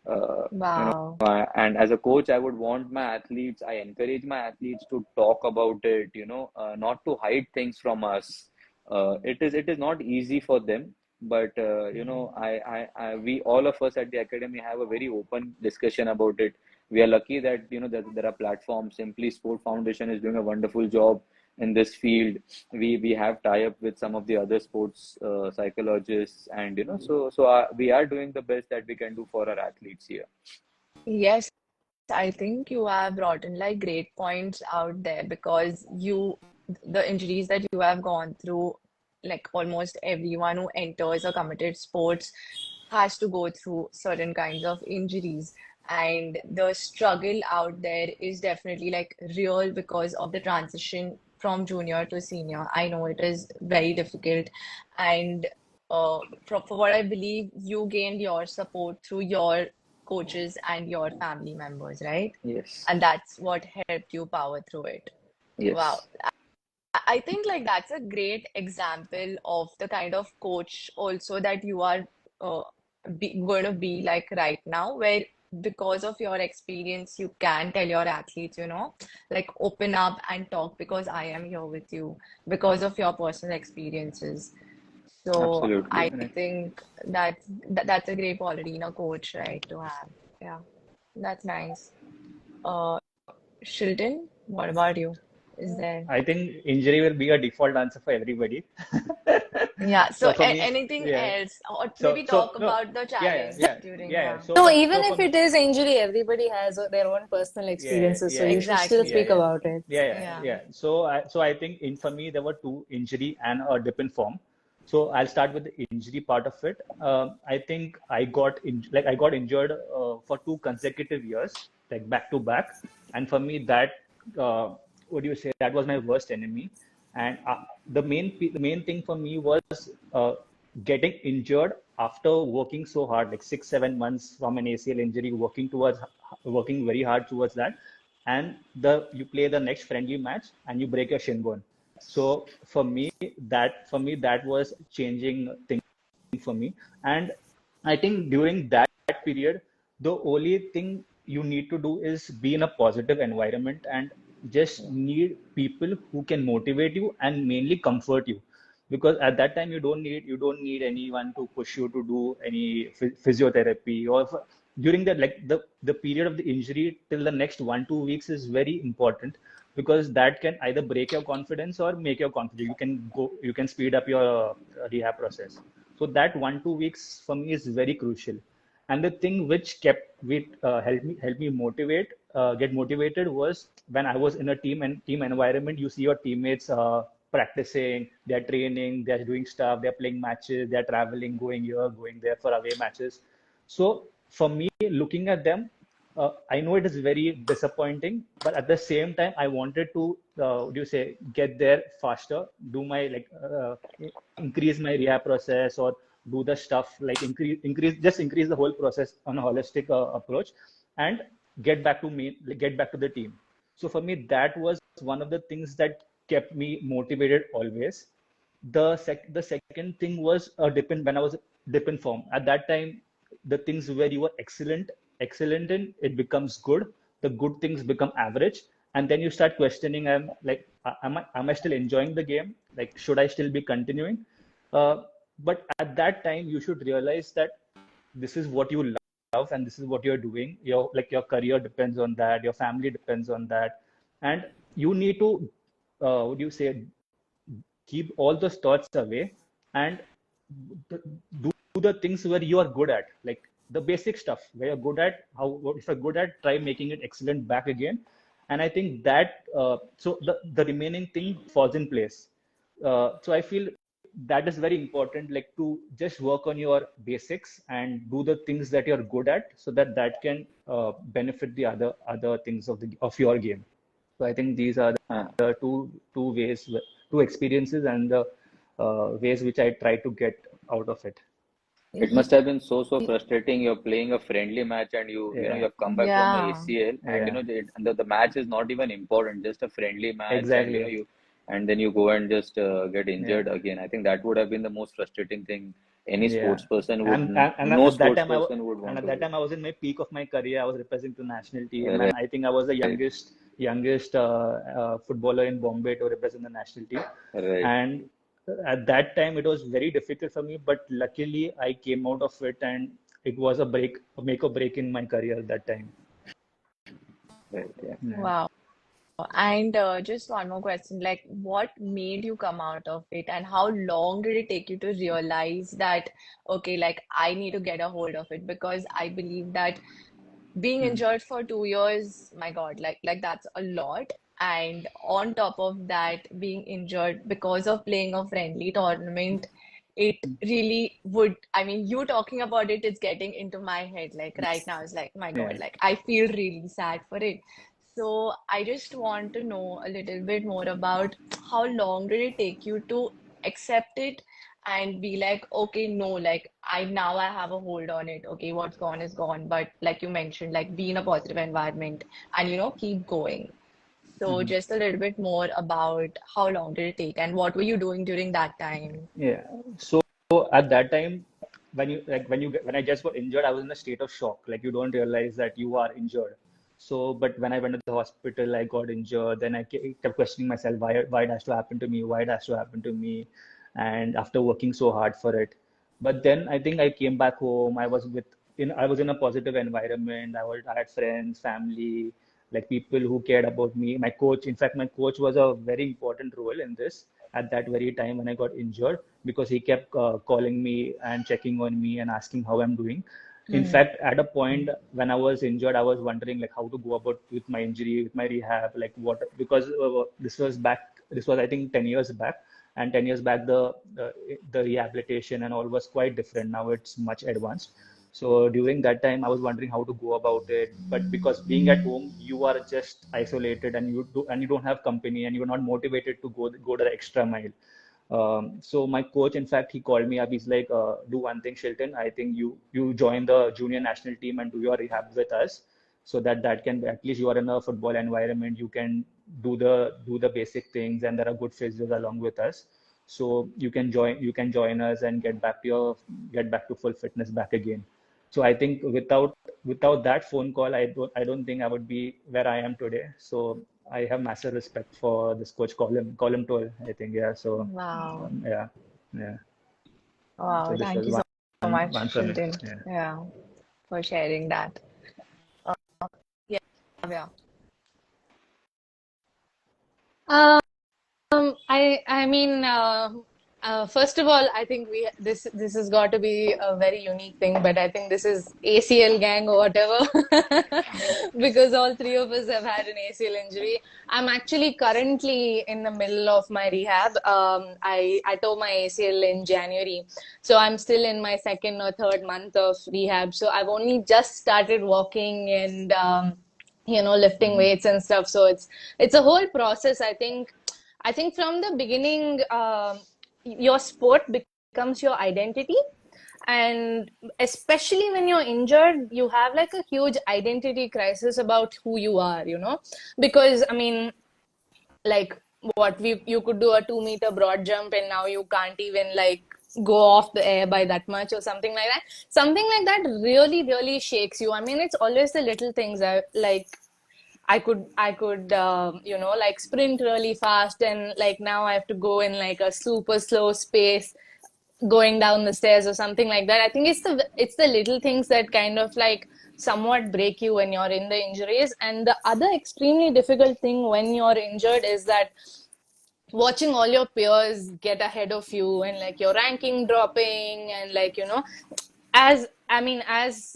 A: uh, you know
B: Wow.
A: and as a coach, I would want my athletes, I encourage my athletes to talk about it, not to hide things from us. It is not easy for them, but we, all of us at the academy, have a very open discussion about it. We are lucky that that there are platforms. Simply Sport Foundation is doing a wonderful job in this field. We have tie up with some of the other sports psychologists, and we are doing the best that we can do for our athletes here.
B: Yes, I think you have brought in like great points out there because the injuries that you have gone through, like almost everyone who enters a committed sports has to go through certain kinds of injuries. And the struggle out there is definitely like real because of the transition from junior to senior. I know it is very difficult. And for what I believe, you gained your support through your coaches and your family members, right?
A: Yes.
B: And that's what helped you power through it. Wow.
A: Yes.
B: I think like that's a great example of the kind of coach also that you are uh, going to be like right now, where because of your experience, you can tell your athletes, like open up and talk because I am here with you because of your personal experiences. So
A: Absolutely.
B: I think that's a great quality in a coach, right, to have. Yeah, that's nice. Uh, Shilton, what about you? Is there?
D: I think injury will be a default answer for everybody.
B: Yeah, so
D: So for me,
B: anything
D: yeah.
B: else, or
D: So
B: maybe
D: so
B: talk
D: no,
B: about the
D: yeah,
B: challenge
D: yeah,
B: during,
D: yeah, yeah.
B: yeah.
C: No,
D: So
C: even
D: for
C: if
D: me,
C: it is injury, everybody has their own personal
D: yeah,
C: experiences, so
D: yeah,
C: you should still
D: yeah,
C: speak
B: Exactly.
D: yeah,
C: about it.
D: yeah, yeah,
B: Yeah.
D: yeah. So I think in for me there were two, injury and a dip in form. So I'll start with the injury part of it. I think I got injured for 2 consecutive years, like back to back, and for me that uh, what do you say? That was my worst enemy. And the main thing for me was uh, getting injured after working so hard, like 6 7 months from an ACL injury, working very hard towards that, and the you play the next friendly match and you break your shin bone. So for me that was changing thing for me. And I think during that period, the only thing you need to do is be in a positive environment and just need people who can motivate you and mainly comfort you, because at that time you don't need anyone to push you to do any physiotherapy, or during the the period of the injury till the next 1 2 weeks is very important, because that can either break your confidence or make your confidence. You can speed up your rehab process. So that 1 2 weeks for me is very crucial. And the thing which helped me get motivated was when I was in a team environment. You see your teammates practicing, they're training, they're doing stuff, they're playing matches, they're traveling, going here, going there for away matches. So for me, looking at them, I know it is very disappointing, but at the same time, I wanted to, what do you say, get there faster, do my increase my rehab process, or do the stuff like increase the whole process on a holistic approach, and get back to the team. So for me, that was one of the things that kept me motivated always. The second thing was a dip in when I was dip in form. At that time, the things where you were excellent in, it becomes good. The good things become average, and then you start questioning. Am I still enjoying the game? Like, should I still be continuing? But at that time, you should realize that this is what you love and this is what you're doing. Your career depends on that. Your family depends on that, and you need to, what do you say, keep all those thoughts away and do the things where you are good at, like the basic stuff where you're good at. If you're good at, try making it excellent back again. And I think that so the remaining thing falls in place. So I feel that is very important, like to just work on your basics and do the things that you're good at, so that can benefit the other things of your game. So I think these are
A: Uh,
D: the two ways, two experiences, and the ways which I try to get out of it.
A: it must have been so frustrating. You're playing a friendly match, and you
D: Yeah,
A: have come back from a
B: Yeah.
A: ACL, and
D: yeah,
A: the match is not even important, just a friendly match, and
D: exactly.
A: and then you go and just get
D: Yeah,
A: injured again. I think that would have been the most frustrating thing any
D: yeah.
A: sports person would,
D: And
A: no
D: at that
A: sports
D: time,
A: person would
D: and
A: want
D: at
A: to
D: that
A: do.
D: time I was in my peak of my career. I was representing the national team,
A: Right,
D: and I think I was the youngest footballer in Bombay to represent the national team.
A: right.
D: And at that time, it was very difficult for me, but luckily I came out of it, and it was a make or break in my career at that time.
A: Right, yeah.
D: Yeah.
B: Wow. And just one more question, like what made you come out of it and how long did it take you to realize that, okay, like I need to get a hold of it? Because I believe that being
D: Mm.
B: injured for 2 years, my God, like that's a lot. And on top of that, being injured because of playing a friendly tournament, it really would, I mean, you talking about it, it's getting into my head. Like right now, it's like, my God,
D: Yeah.
B: like I feel really sad for it. So I just want to know a little bit more about how long did it take you to accept it and be like, okay, no, like I have a hold on it. Okay, what's gone is gone. But like you mentioned, like be in a positive environment and keep going. So
D: Mhm.
B: just a little bit more about how long did it take and what were you doing during that time?
D: Yeah. So at that time, when I just got injured, I was in a state of shock. Like, you don't realize that you are injured. So, but when I went to the hospital, I got injured. Then I kept questioning myself, why it has to happen to me? Why it has to happen to me? And after working so hard for it, but then I think I came back home. I was in a positive environment. I had friends, family, like people who cared about me. My coach, in fact, my coach was a very important role in this at that very time when I got injured, because he kept calling me and checking on me and asking how I'm doing. In
B: Hmm.
D: fact, at a point when I was injured, I was wondering like how to go about with my injury, with my rehab, like what, because this was I think 10 years back, and 10 years back the rehabilitation and all was quite different. Now it's much advanced. So during that time, I was wondering how to go about it. But because being at home, you are just isolated, and you don't have company, and you're not motivated to go the extra mile. So my coach, in fact, he called me up. He's like, "Do one thing, Shilton. I think you join the junior national team and do your rehab with us, so that can at least you are in a football environment. You can do the basic things, and there are good physios along with us. So you can join us and get back to full fitness back again." So I think without that phone call, I don't think I would be where I am today. So I have massive respect for this coach, Colin Toll, I think. Yeah. So
B: Wow.
D: yeah, yeah. So
B: Wow.
D: this
B: Thank
D: was
B: you so much,
D: one for me.
B: Clinton.
D: Yeah.
B: Yeah, for sharing that. Uh, yeah, yeah.
C: Um, I mean, first of all, I think this has got to be a very unique thing, but I think this is ACL gang or whatever, because all three of us have had an ACL injury. I'm actually currently in the middle of my rehab. I tore my ACL in January, so I'm still in my second or third month of rehab. So I've only just started walking and lifting
D: Hmm.
C: weights and stuff. So it's a whole process. I think from the beginning, your sport becomes your identity. And especially when you're injured, you have like a huge identity crisis about who you are. Because, I mean, like you could do a 2 meter broad jump and now you can't even like go off the air by that much or something like that. Something like that really, really shakes you. I mean, it's always the little things like I could like sprint really fast, and like now I have to go in like a super slow space going down the stairs or something like that. I think it's the little things that kind of like somewhat break you when you're in the injuries. And the other extremely difficult thing when you're injured is that watching all your peers get ahead of you and like your ranking dropping, and like as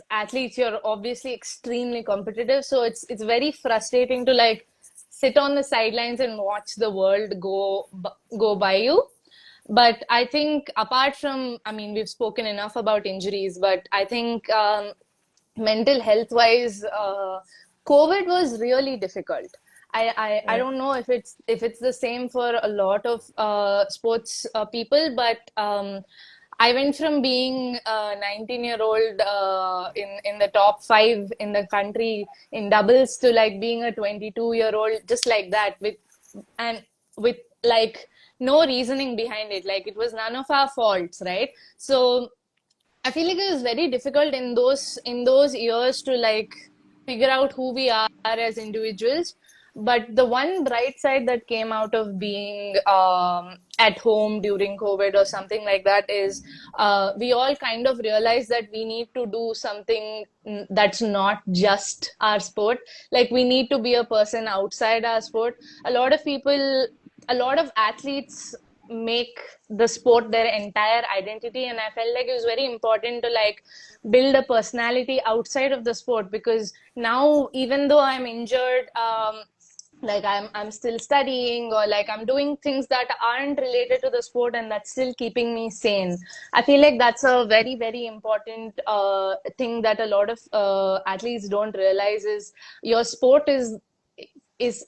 C: athletes you're obviously extremely competitive, so it's very frustrating to like sit on the sidelines and watch the world go by you. But I think apart from, I mean, we've spoken enough about injuries, but I think mental health wise, COVID was really difficult. I
B: Yeah.
C: don't know if it's the same for a lot of sports people, but I went from being a 19-year-old in the top five in the country in doubles to like being a 22-year-old just like that, and with like no reasoning behind it. Like it was none of our faults, right? So I feel like it was very difficult in those years to like figure out who we are as individuals. But the one bright side that came out of being at home during COVID or something like that is we all kind of realized that we need to do something that's not just our sport. Like we need to be a person outside our sport. A lot of people, a lot of athletes make the sport their entire identity, and I felt like it was very important to like build a personality outside of the sport, because now even though I'm injured, like I'm still studying, or like I'm doing things that aren't related to the sport and that's still keeping me sane. I feel like that's a very, very important thing that a lot of athletes don't realize is your sport is is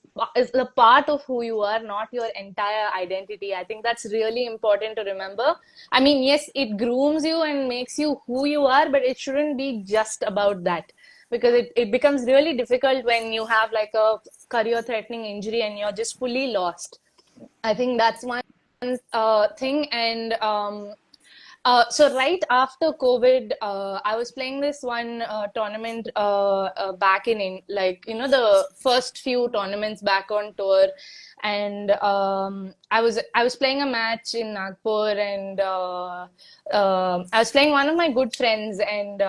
C: a part of who you are, not your entire identity. I think that's really important to remember. I mean, yes, it grooms you and makes you who you are, but it shouldn't be just about that, because it becomes really difficult when you have like a career threatening injury and you're just fully lost. I think that's one thing. And so right after COVID, I was playing this one tournament back like the first few tournaments back on tour, and I was playing a match in Nagpur, and I was playing one of my good friends, and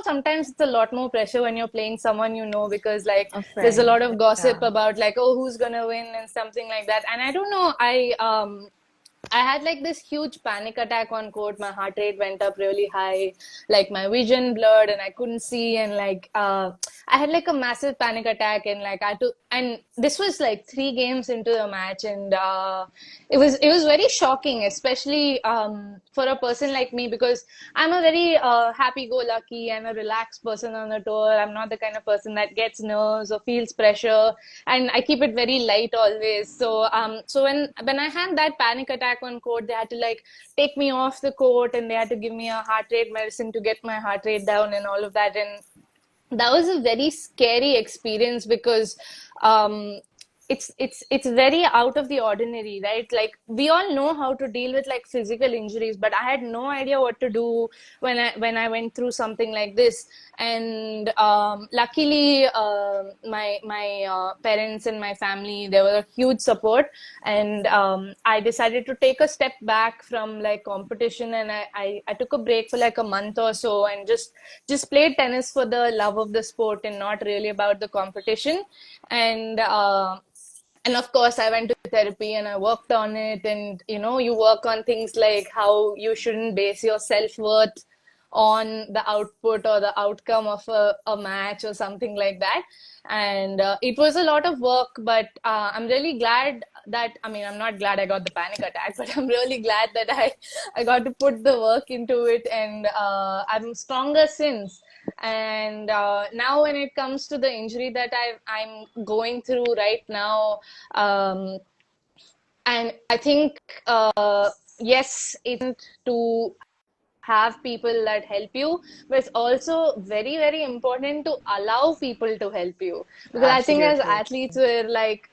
C: sometimes it's a lot more pressure when you're playing someone because like
B: A
C: there's a
B: friend.
C: lot of gossip
B: Yeah.
C: about like, oh, who's gonna win and something like that. And I don't know, I had like this huge panic attack on court. My heart rate went up really high, like my vision blurred and I couldn't see. And like, I had like a massive panic attack, and like and this was like 3 games into the match. And it was very shocking, especially for a person like me, because I'm a very happy-go-lucky. I'm a relaxed person on the tour. I'm not the kind of person that gets nerves or feels pressure, and I keep it very light always. So when I had that panic attack on court, they had to like take me off the court, and they had to give me a heart rate medicine to get my heart rate down and all of that. And that was a very scary experience because um it's very out of the ordinary, right? Like we all know how to deal with like physical injuries, but I had no idea what to do when I went through something like this. And luckily, my parents and my family, they were a huge support. And I decided to take a step back from like competition, and I took a break for like a month or so, and just played tennis for the love of the sport and not really about the competition. And and of course I went to therapy and I worked on it. And you work on things like how you shouldn't base your self-worth on the output or the outcome of a match or something like that. And it was a lot of work, but I'm really glad that, I mean, I'm not glad I got the panic attack, but I'm really glad that I got to put the work into it. And I'm stronger since. And now when it comes to the injury that I'm going through right now, um, and I think, yes, it's to have people that help you, but it's also very, very important to allow people to help you. Because I think as
B: Absolutely.
C: athletes,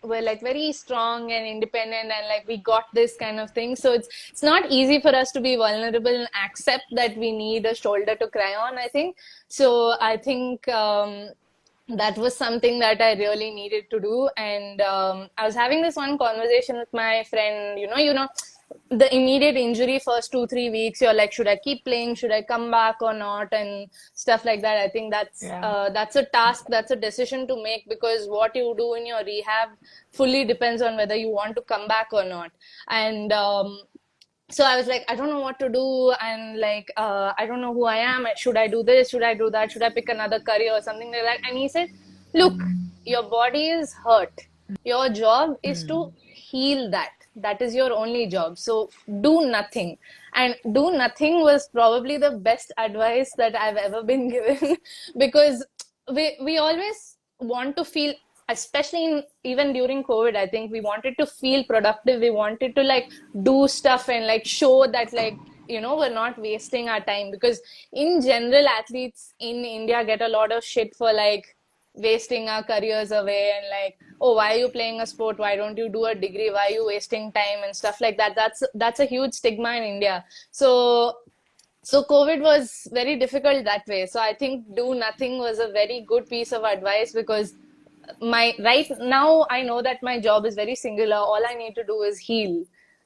C: we're like very strong and independent, and like we got this kind of thing. So it's not easy for us to be vulnerable and accept that we need a shoulder to cry on, I think. So I think that was something that I really needed to do. And I was having this one conversation with my friend. The immediate injury, first 2 3 weeks, you're like, should I keep playing? Should I come back or not? And stuff like that. I think
B: Yeah.
C: that's a task, that's a decision to make, because what you do in your rehab fully depends on whether you want to come back or not. And so I was like, I don't know what to do, and like, I don't know who I am. Should I do this? Should I do that? Should I pick another career or something like that? And he said, look, your body is hurt. Your job is to heal that. That is your only job. So do nothing. And do nothing was probably the best advice that I've ever been given, because we always want to feel, especially even during COVID, I think we wanted to feel productive. We wanted to like do stuff and like show that, like, we're not wasting our time. Because in general, athletes in India get a lot of shit for like wasting our careers away, and like, oh, why are you playing a sport? Why don't you do a degree? Why are you wasting time and stuff like that? That's a huge stigma in India. So COVID was very difficult that way. So I think do nothing was a very good piece of advice, because my right now I know that my job is very singular. All I need to do is heal.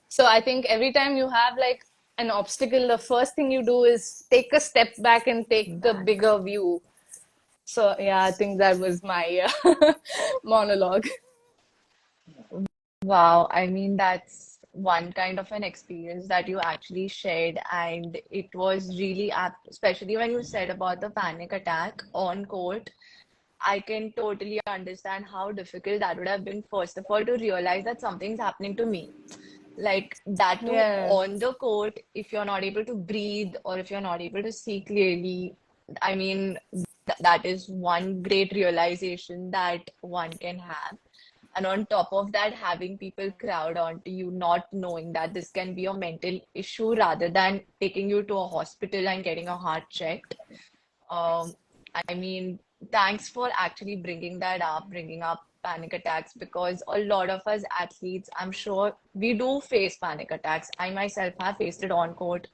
C: So I think every time you have like an obstacle, the first thing you do is take a step back and take the
B: Back.
C: bigger view. So yeah, I think that was my monologue.
B: Wow, I mean, that's one kind of an experience that you actually shared, and it was really apt, especially when you said about the panic attack on court. I can totally understand how difficult that would have been, first of all, to realize that something's happening to me. Like that too on
C: Yes.
B: the court, if you're not able to breathe or if you're not able to see clearly, I mean, th that is one great realization that one can have. And on top of that, having people crowd onto you, not knowing that this can be a mental issue rather than taking you to a hospital and getting a heart checked. Um, I mean, thanks for actually bringing that up, bringing up panic attacks, because a lot of us athletes, I'm sure we do face panic attacks. I myself have faced it on court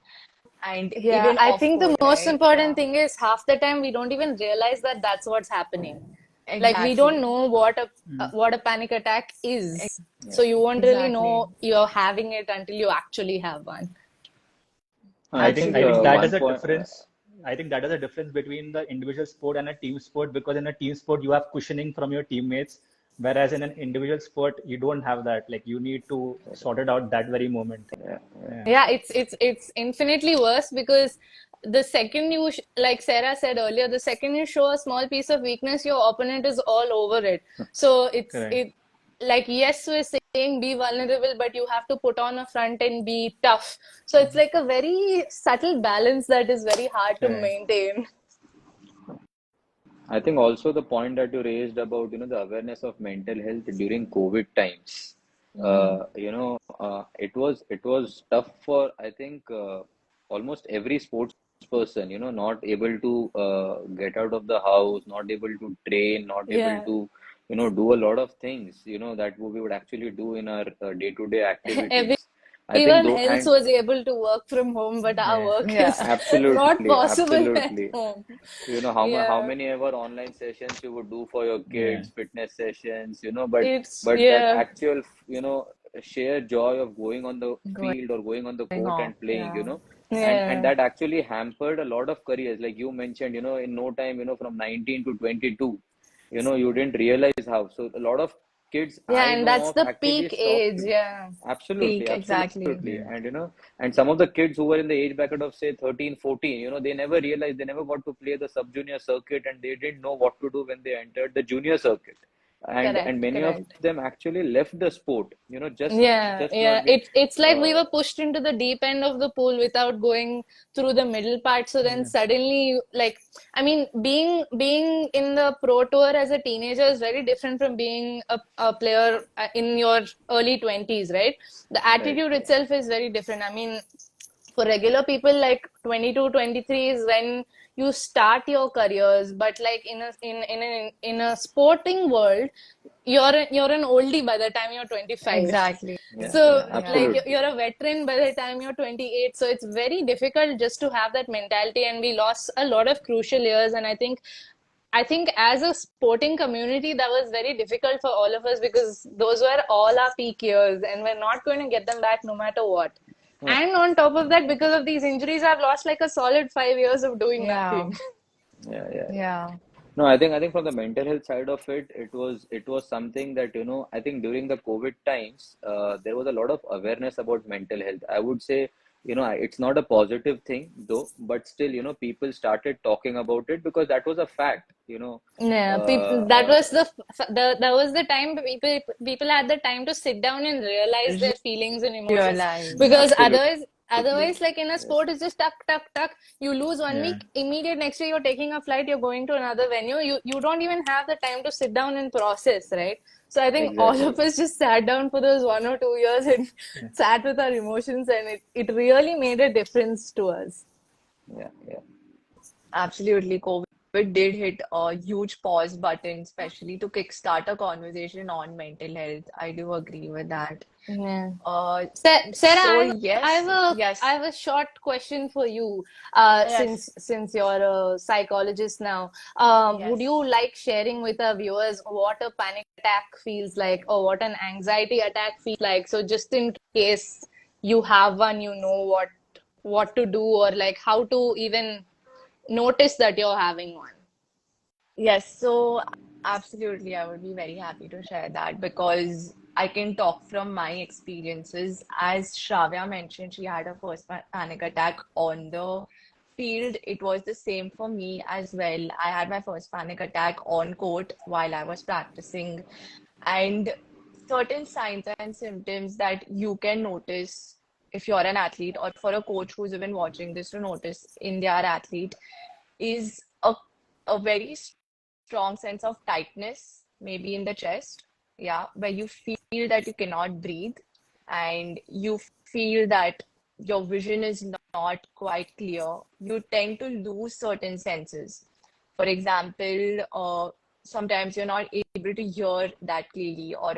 B: and
C: Yeah,
B: even
C: I
B: off
C: think the
B: court,
C: most
B: right?
C: important
B: Yeah,
C: thing is half the time we don't even realize that that's what's happening. Like we don't
B: exactly.
C: know what a panic attack is.
A: Yeah.
C: So you won't really
B: Exactly.
C: know you're having it until you actually have one.
A: I think
D: I think
B: Absolutely.
D: that is
A: one
D: a
A: point.
D: difference. I think that is a difference between the individual sport and a team sport, because in a team sport you have cushioning from your teammates, whereas in an individual sport you don't have that. Like you need to sort it out that very moment.
A: Yeah,
D: Yeah.
C: Yeah, it's infinitely worse, because the second you like Sarah said earlier, the second you show a small piece of weakness, your opponent is all over it. So it's
D: Correct.
C: it like, yes, we're saying be vulnerable, but you have to put on a front and be tough. So it's like a very subtle balance that is very hard to
D: Correct.
C: maintain.
A: I think also the point that you raised about, the awareness of mental health during COVID times. It was tough for, I think, almost every sports person, not able to get out of the house, not able to train, not able
C: Yeah.
A: to do a lot of things, that we would actually do in our day-to-day activities. I think
C: Everyone
A: though,
C: else
A: and
C: was able to work from home, but our
D: Yeah.
C: work is
B: Yeah.
C: not
A: absolutely,
C: possible at
A: absolutely.
C: home.
A: How
C: Yeah,
A: many ever online sessions you would do for your
D: Yeah.
A: kids, fitness sessions, but
C: it's
A: that
C: yeah,
A: actual, sheer joy of going on the
B: Going
A: field or going on the court
B: off.
A: and playing,
B: Yeah.
A: and
C: yeah,
A: that actually hampered a lot of careers. Like you mentioned, in no time, from 19 to 22, you didn't realize how. So a lot of kids
C: yeah,
A: I
C: and
A: know
C: that's
A: of
C: the
A: actually
C: peak
A: stopped.
C: age. Yeah,
A: Absolutely,
B: Peak, exactly.
A: absolutely.
D: Yeah.
A: And some of the kids who were in the age bracket of say 13, 14, they never realized, they never got to play the sub-junior circuit, and they didn't know what to do when they entered the junior circuit. And
C: correct,
A: many of
C: correct.
A: them actually left the sport,
C: Yeah,
A: just
C: yeah.
A: not being
C: It's like we
A: uh,
C: were pushed into the deep end of the pool without going through the middle part. So then
D: Yeah.
C: suddenly, like, I mean, being in the pro tour as a teenager is very different from being a player in your early 20s, right? The
A: right,
C: attitude
A: right.
C: itself is very different. I mean, for regular people, like 22, 23 is when you start your careers, but like in a sporting world, you're an oldie by the time you're 25.
B: Exactly.
A: Yeah,
C: So
A: yeah,
C: like
B: Yeah.
C: you're
A: absolutely.
C: a veteran by the time you're 28, so it's very difficult just to have that mentality, and we lost a lot of crucial years. And I think as a sporting community, that was very difficult for all of us, because those were all our peak years and we're not going to get them back no matter what.
A: Yeah,
C: And on top of that, because of these injuries, I've lost like a solid 5 years of doing
B: Yeah.
C: nothing.
A: yeah, yeah.
B: Yeah.
A: No, I think from the mental health side of it, it was something that, I think during the COVID times, there was a lot of awareness about mental health. I would say, it's not a positive thing though, but still, people started talking about it because that was a fact,
C: Yeah,
A: uh,
C: that
A: uh,
C: was that was the time people had the time to sit down and realize their feelings and emotions,
B: Realize.
C: because
A: absolutely,
C: otherwise, like in a
A: yes,
C: sport, it's just tuck tuck tuck. You lose one
D: Yeah.
C: week, immediate next day you're taking a flight, you're going to another venue. You don't even have the time to sit down and process, right? So I think all
A: exactly,
C: of us just sat down for those 1 or 2 years and
D: Yeah.
C: sat with our emotions, and it really made a difference to us.
A: yeah, yeah,
B: Absolutely. COVID did hit a huge pause button, especially to kickstart a conversation on mental health. I do agree with that.
C: Yeah.
B: Uh,
C: Sarah,
B: so
C: I
B: yes,
C: have a I
B: yes,
C: have a short question for you.
B: yes,
C: Since you're a psychologist now, would
B: yes.
C: you like sharing with our viewers what a panic attack feels like, or what an anxiety attack feels like? So just in case you have one, you know what to do, or like how to even notice that you're having one.
B: Yes, so absolutely, I would be very happy to share that because I can talk from my experiences. As Shravya mentioned, she had her first panic attack on the field. It was the same for me as well. I had my first panic attack on court while I was practicing, and certain signs and symptoms that you can notice if you're an athlete or for a coach who's even watching this to notice in their athlete is a very strong sense of tightness, maybe in the chest, yeah, where you feel that you cannot breathe and you feel that your vision is not quite clear. You tend to lose certain senses. For example, sometimes you're not able to hear that clearly, or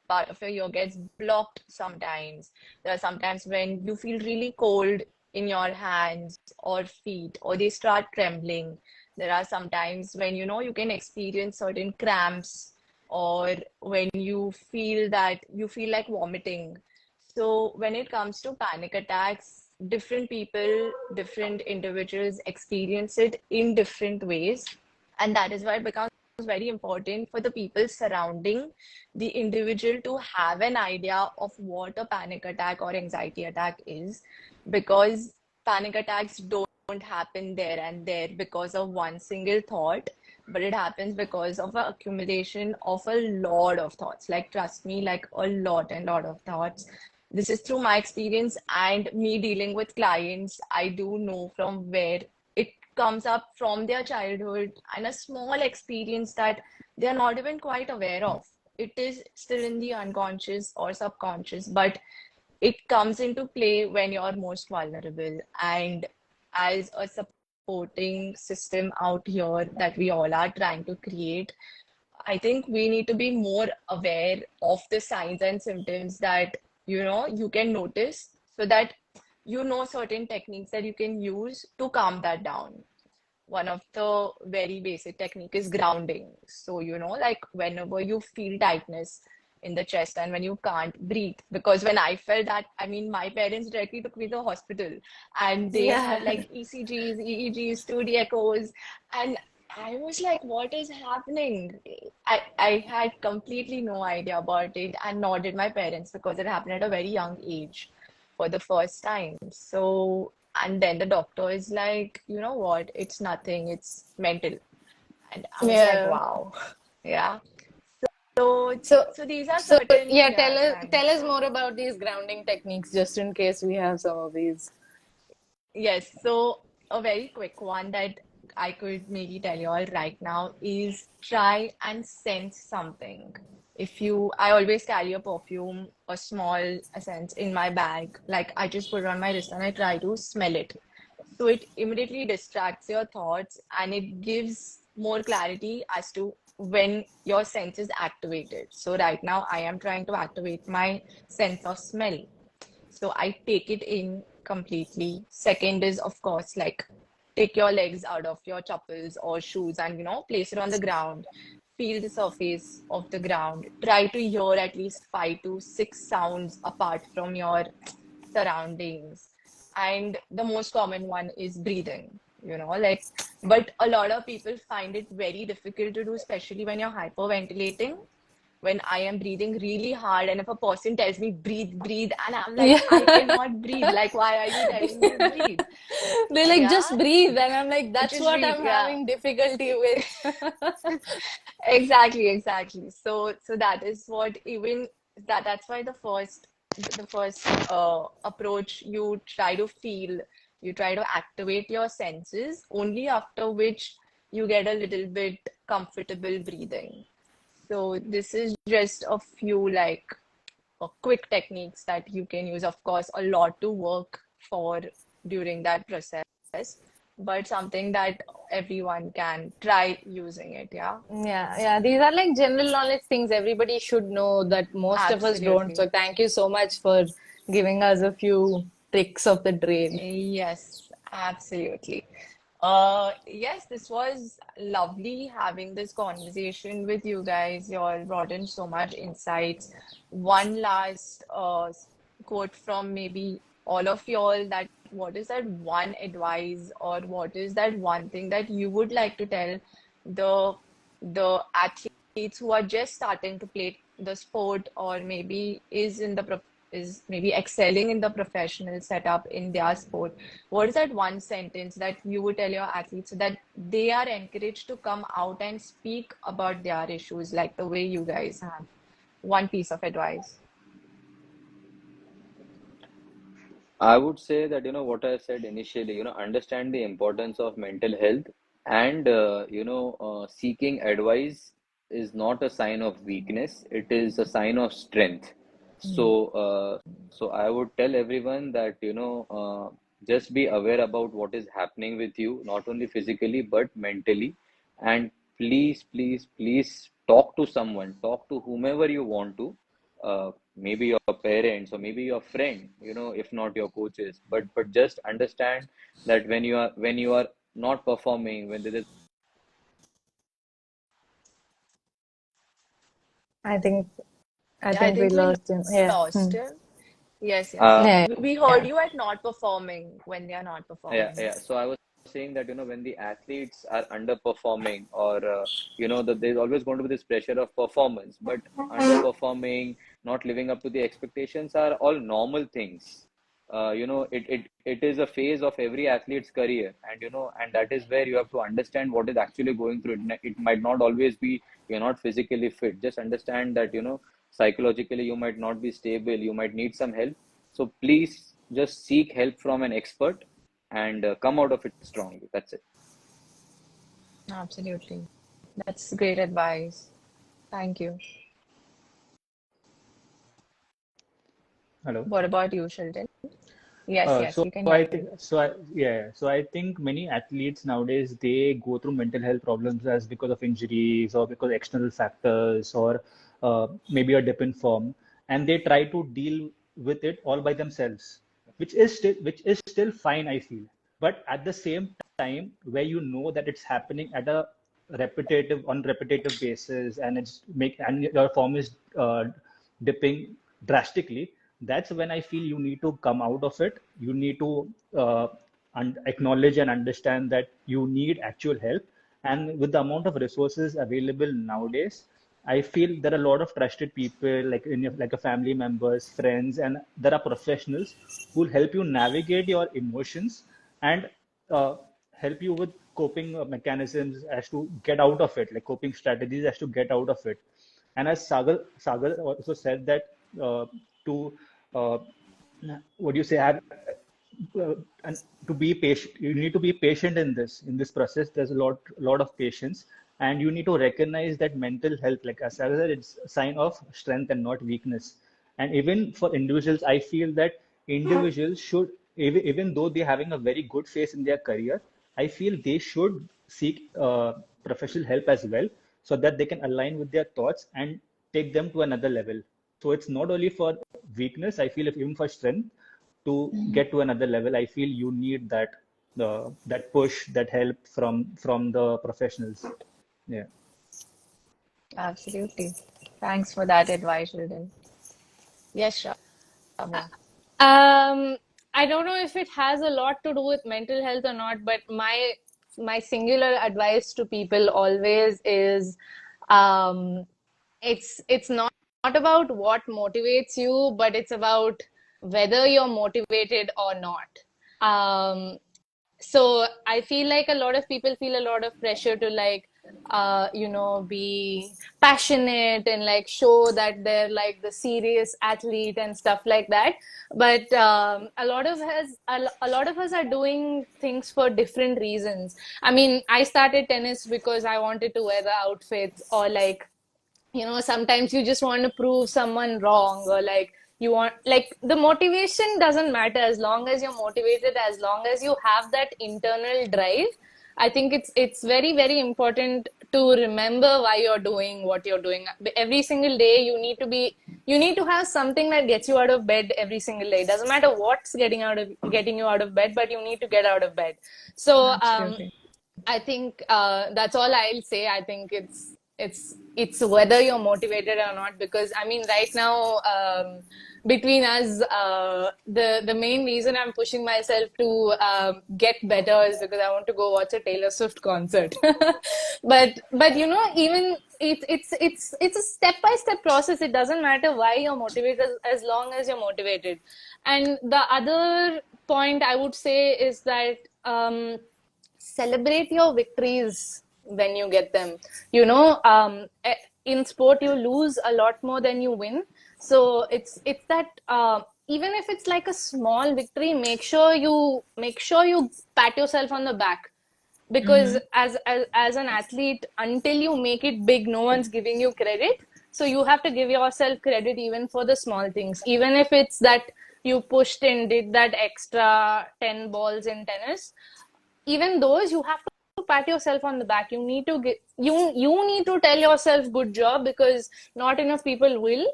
B: part of your ear gets blocked sometimes. There are sometimes when you feel really cold in your hands or feet, or they start trembling. There are sometimes when you can experience certain cramps, or when you feel like vomiting. So when it comes to panic attacks, different people, different individuals experience it in different ways. And that is why it becomes very important for the people surrounding the individual to have an idea of what a panic attack or anxiety attack is, because panic attacks don't happen there and there because of one single thought, but it happens because of an accumulation of a lot of thoughts. Like, trust me, like a lot and lot of thoughts. This is through my experience and me dealing with clients. I do know from where it comes up from their childhood and a small experience that they are not even quite aware of. It is still in the unconscious or subconscious, but it comes into play when you're most vulnerable. And as a supporting system out here that we all are trying to create, I think we need to be more aware of the signs and symptoms that you can notice, so that certain techniques that you can use to calm that down. One of the very basic technique is grounding. So, like whenever you feel tightness in the chest and when you can't breathe, because when I felt that, I mean, my parents directly took me to the hospital and they had
C: Yeah.
B: like ECGs, EEGs, 2D echoes, and I was like, what is happening? I had completely no idea about it, and nor did my parents, because it happened at a very young age for the first time. So, and then the doctor is like, you know what? It's nothing, it's mental. And I was like,
C: Yeah.
B: wow. Yeah. So,
C: So,
B: so these are
C: so
B: certain,
C: yeah,
B: yeah,
C: tell
B: signs.
C: us more about these grounding techniques, just in case we have some of these.
B: Yes, so a very quick one that I could maybe tell you all right now is try and sense something. I always carry a perfume, a small essence in my bag. Like I just put it on my wrist and I try to smell it. So it immediately distracts your thoughts and it gives more clarity as to when your sense is activated. So right now I am trying to activate my sense of smell. So I take it in completely. Second is, of course, like take your legs out of your chappals or shoes and, place it on the ground. Feel the surface of the ground. Try to hear at least 5 to 6 sounds apart from your surroundings. And the most common one is breathing, but a lot of people find it very difficult to do, especially when you're hyperventilating, when I am breathing really hard, and if a person tells me breathe, breathe, and I'm like,
C: Yeah.
B: I cannot breathe. Like, why are you telling me breathe?
C: They're like,
B: Yeah,
C: just breathe. And I'm like, that's
B: just
C: what
B: breathe.
C: I'm
B: Yeah,
C: having difficulty with.
B: exactly, exactly. So that is what even that's why the first approach, you try to feel, you try to activate your senses. Only after which you get a little bit comfortable breathing. So this is just a few like quick techniques that you can use. Of course, a lot to work for during that process, but something that everyone can try using it. Yeah,
C: Yeah, yeah. These are like general knowledge things everybody should know that most of us don't.
B: absolutely.
C: So thank you so much for giving us a few tricks of the trade.
B: Yes, absolutely. Yes, this was lovely having this conversation with you guys. You all brought in so much insights. One last quote from maybe all of y'all, that what is that one advice or what is that one thing that you would like to tell the athletes who are just starting to play the sport, or maybe is maybe excelling in the professional setup in their sport? What is that one sentence that you would tell your athletes so that they are encouraged to come out and speak about their issues like the way you guys have? One piece of advice.
A: I would say that, what I said initially, understand the importance of mental health, and, seeking advice is not a sign of weakness, it is a sign of strength. So, so I would tell everyone that, just be aware about what is happening with you, not only physically, but mentally. And please, please, please talk to someone, talk to whomever you want to, maybe your parents or maybe your friend, if not your coaches, but just understand that when you are not performing, when there is
C: I think I
B: I
C: think we
B: think we
C: lost him. Yeah.
B: lost him. Yes, yes.
A: uh
C: Yeah.
B: We heard
C: Yeah.
B: you at not performing when they are not
A: yeah,
B: performing.
A: yeah. So I was saying that, when the athletes are underperforming, or that there's always going to be this pressure of performance, but underperforming, not living up to the expectations are all normal things. It is a phase of every athlete's career, and and that is where you have to understand what is actually going through. It might not always be you're not physically fit. Just understand that, psychologically you might not be stable, you might need some help. So please just seek help from an expert, and come out of it strongly. That's it.
B: Absolutely. That's great advice. Thank you.
D: Hello.
B: What about you, Sheldon? Yes, yes,
D: So
B: you can
D: I
B: hear
D: think
B: you.
D: so I think many athletes nowadays they go through mental health problems as because of injuries or because external factors or maybe a dip in form, and they try to deal with it all by themselves, which is still fine, I feel. But at the same time, where you know that it's happening at a repetitive basis, and your form is dipping drastically, that's when I feel you need to come out of it. You need to acknowledge and understand that you need actual help. And with the amount of resources available nowadays, I feel there are a lot of trusted people, like a family members, friends, and there are professionals who will help you navigate your emotions and uh, help you with coping mechanisms as to get out of it, like coping strategies as to get out of it. And as Sagar also said that to uh, what do you say, have and to be patient, you need to be patient in this process. There's a lot of patience, and you need to recognize that mental health, like as I said, it's a sign of strength and not weakness. And even for individuals, I feel that individuals should, even though they're having a very good phase in their career, I feel they should seek professional help as well, so that they can align with their thoughts and take them to another level. So it's not only for weakness, I feel, if even for strength, to get to another level, I feel you need that push, that help from the professionals. Yeah.
B: Absolutely. Thanks for that advice, Ruben. Yes, Shravya.
C: Um, I don't know if it has a lot to do with mental health or not, but my singular advice to people always is, um, it's not about what motivates you, but it's about whether you're motivated or not. Um, so I feel like a lot of people feel a lot of pressure to like be passionate and like show that they're like the serious athlete and stuff like that. But a lot of us are doing things for different reasons. I mean, I started tennis because I wanted to wear the outfits, or like, sometimes you just want to prove someone wrong, or like you want, like, the motivation doesn't matter as long as you're motivated, as long as you have that internal drive. I think it's very, very important to remember why you're doing what you're doing every single day. You need to have something that gets you out of bed every single day. It doesn't matter what's getting you out of bed, but you need to get out of bed. So
B: Absolutely.
C: I think that's all I'll say. I think it's whether you're motivated or not. Because I mean, right now, between us, the main reason I'm pushing myself to get better is because I want to go watch a Taylor Swift concert. But even it's a step by step process. It doesn't matter why you're motivated, as long as you're motivated. And the other point I would say is that. Celebrate your victories when you get them. In sport, you lose a lot more than you win. So it's that, even if it's like a small victory, make sure you pat yourself on the back. Because as an athlete, until you make it big, no one's giving you credit. So you have to give yourself credit even for the small things, even if it's that you pushed and did that extra 10 balls in tennis. Even those, you have to pat yourself on the back. You need to get you need to tell yourself good job, because not enough people will.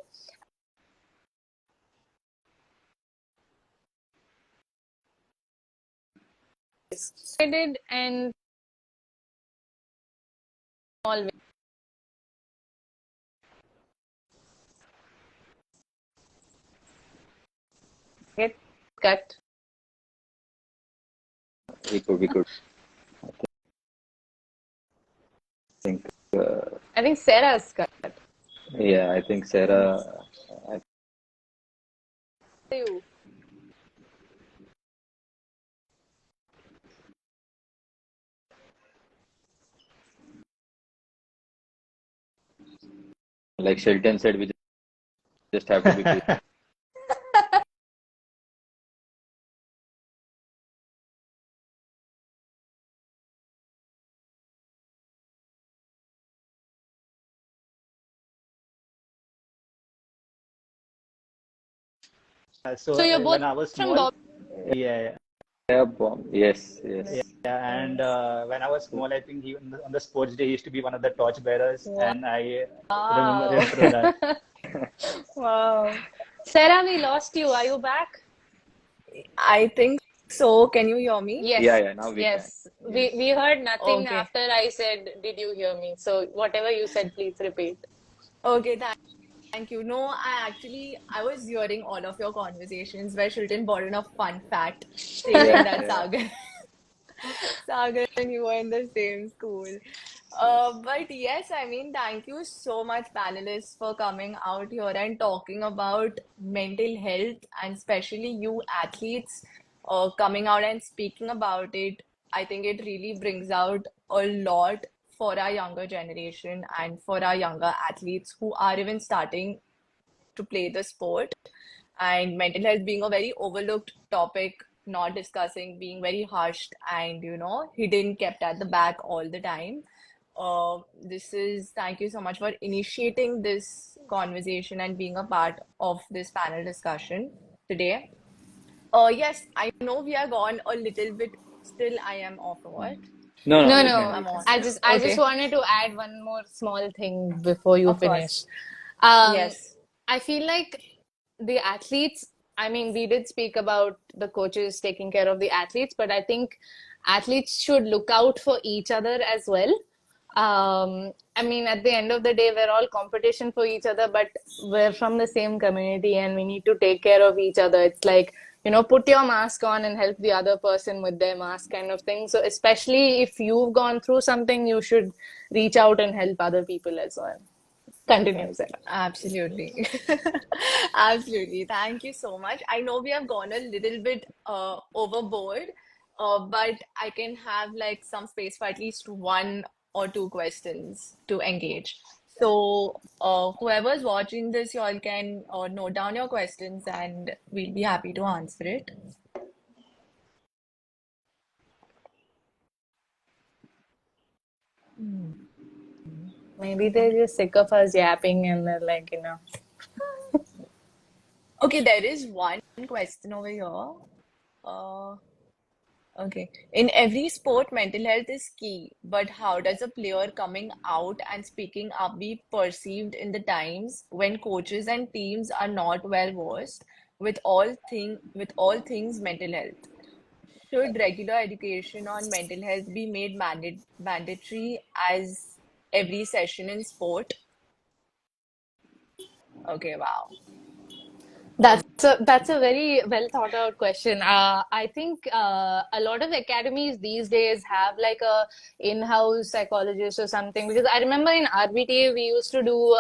C: I did, and always get cut.
A: We could think.
C: I think Sarah's cut.
A: Yeah, I think Sarah. I
C: You.
A: Like Shelton said, we just have to be patient.
D: So
C: So you're both
D: when I was
C: from
D: small,
C: Bob.
D: Yeah,
A: Yeah, bomb. Yes,
D: yeah,
A: yes.
D: and
C: Nice.
D: when I was small, I think he on the sports day he used to be one of the torch bearers, and I
C: Wow.
D: remember that.
C: Wow. Sarah, we lost you. Are you back?
B: I think so. Can you hear me?
A: Yeah,
C: Yes,
A: yeah. Now we can.
C: yes. We
A: Yes.
C: heard nothing
B: Okay.
C: after I said, "Did you hear me?" So whatever you said, please repeat.
B: Okay, thank you. No, I was hearing all of your conversations where Shilton brought in a fun fact stating
A: Yeah,
B: that
A: yeah.
B: Sagar and you were in the same school. But yes, I mean, thank you so much, panelists, for coming out here and talking about mental health, and especially you athletes coming out and speaking about it. I think it really brings out a lot for our younger generation and for our younger athletes who are even starting to play the sport, and mental health being a very overlooked topic, not discussing, being very hushed and hidden, kept at the back all the time. This is Thank you so much for initiating this conversation and being a part of this panel discussion today. Yes, I know we are gone a little bit. Still, I am off what?
A: No, no,
C: No,
A: we
C: no.
A: can, we
B: I'm
A: can.
B: on.
C: I just
B: Okay,
C: wanted to add one more small thing before you
B: of
C: finish.
B: course.
C: Um,
B: Yes,
C: I feel like the athletes, I mean, we did speak about the coaches taking care of the athletes, but I think athletes should look out for each other as well. I mean, at the end of the day, we're all competition for each other, but we're from the same community and we need to take care of each other. It's like, put your mask on and help the other person with their mask kind of thing. So, especially if you've gone through something, you should reach out and help other people as well. Continue, Sarah.
B: absolutely. Absolutely. Thank you so much. I know we have gone a little bit overboard, but I can have like some space for at least one or two questions to engage. So, whoever's watching this, you all can note down your questions and we'll be happy to answer it.
C: Maybe they're just sick of us yapping and they're like.
B: Okay, there is one question over here. Uh, Okay. In every sport, mental health is key, but how does a player coming out and speaking up be perceived in the times when coaches and teams are not well versed with all things mental health? Should regular education on mental health be made mandatory as every session in sport? Okay, wow.
C: That's a very well thought out question. I think a lot of academies these days have like a in-house psychologist or something, because I remember in RBTA we used to do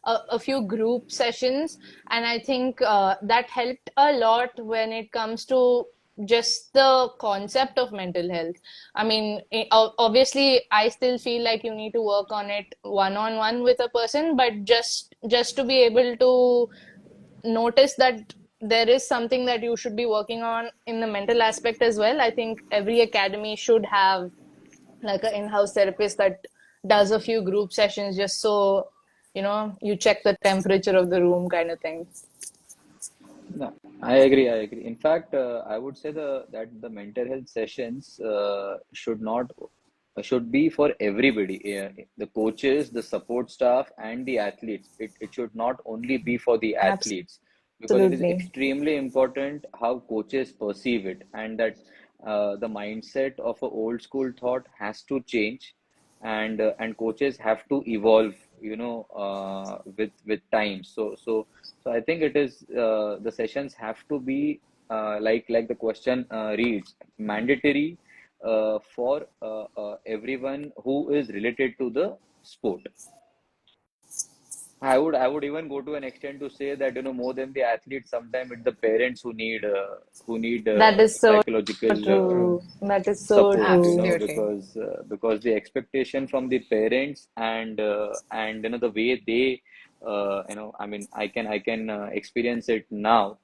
C: a few group sessions, and I think that helped a lot when it comes to just the concept of mental health. I mean, obviously, I still feel like you need to work on it one on one with a person, but just to be able to notice that there is something that you should be working on in the mental aspect as well. I think every academy should have like an in-house therapist that does a few group sessions just so you check the temperature of the room kind of thing.
A: No, I agree. I agree. In fact, I would say the mental health sessions should be for everybody. The coaches, the support staff, and the athletes. It should not only be for the athletes, because it is
C: Absolutely.
A: extremely important how coaches perceive it, and that the mindset of a old school thought has to change, and coaches have to evolve, with time. So I think it is the sessions have to be like the question reads, mandatory for everyone who is related to the sport. I would even go to an extent to say that, more than the athletes, sometimes it's the parents who need
C: That is so
A: psychological
C: true. That is so
A: support,
C: true.
B: Absolutely.
A: because the expectation from the parents, and the way they, I mean, I can experience it now,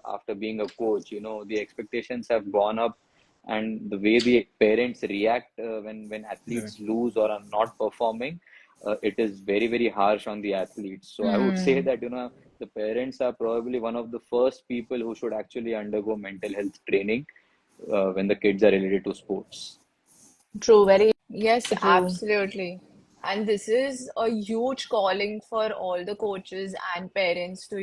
A: after being a coach. The expectations have gone up, and the way the parents react when athletes lose or are not performing, it is very, very harsh on the athletes. So I would say
C: Hmm.
A: that, the parents are probably one of the first people who should actually undergo mental health training when the kids are related to sports.
C: True, very
B: Yes,
C: true.
B: absolutely. And this is a huge calling for all the coaches and parents to,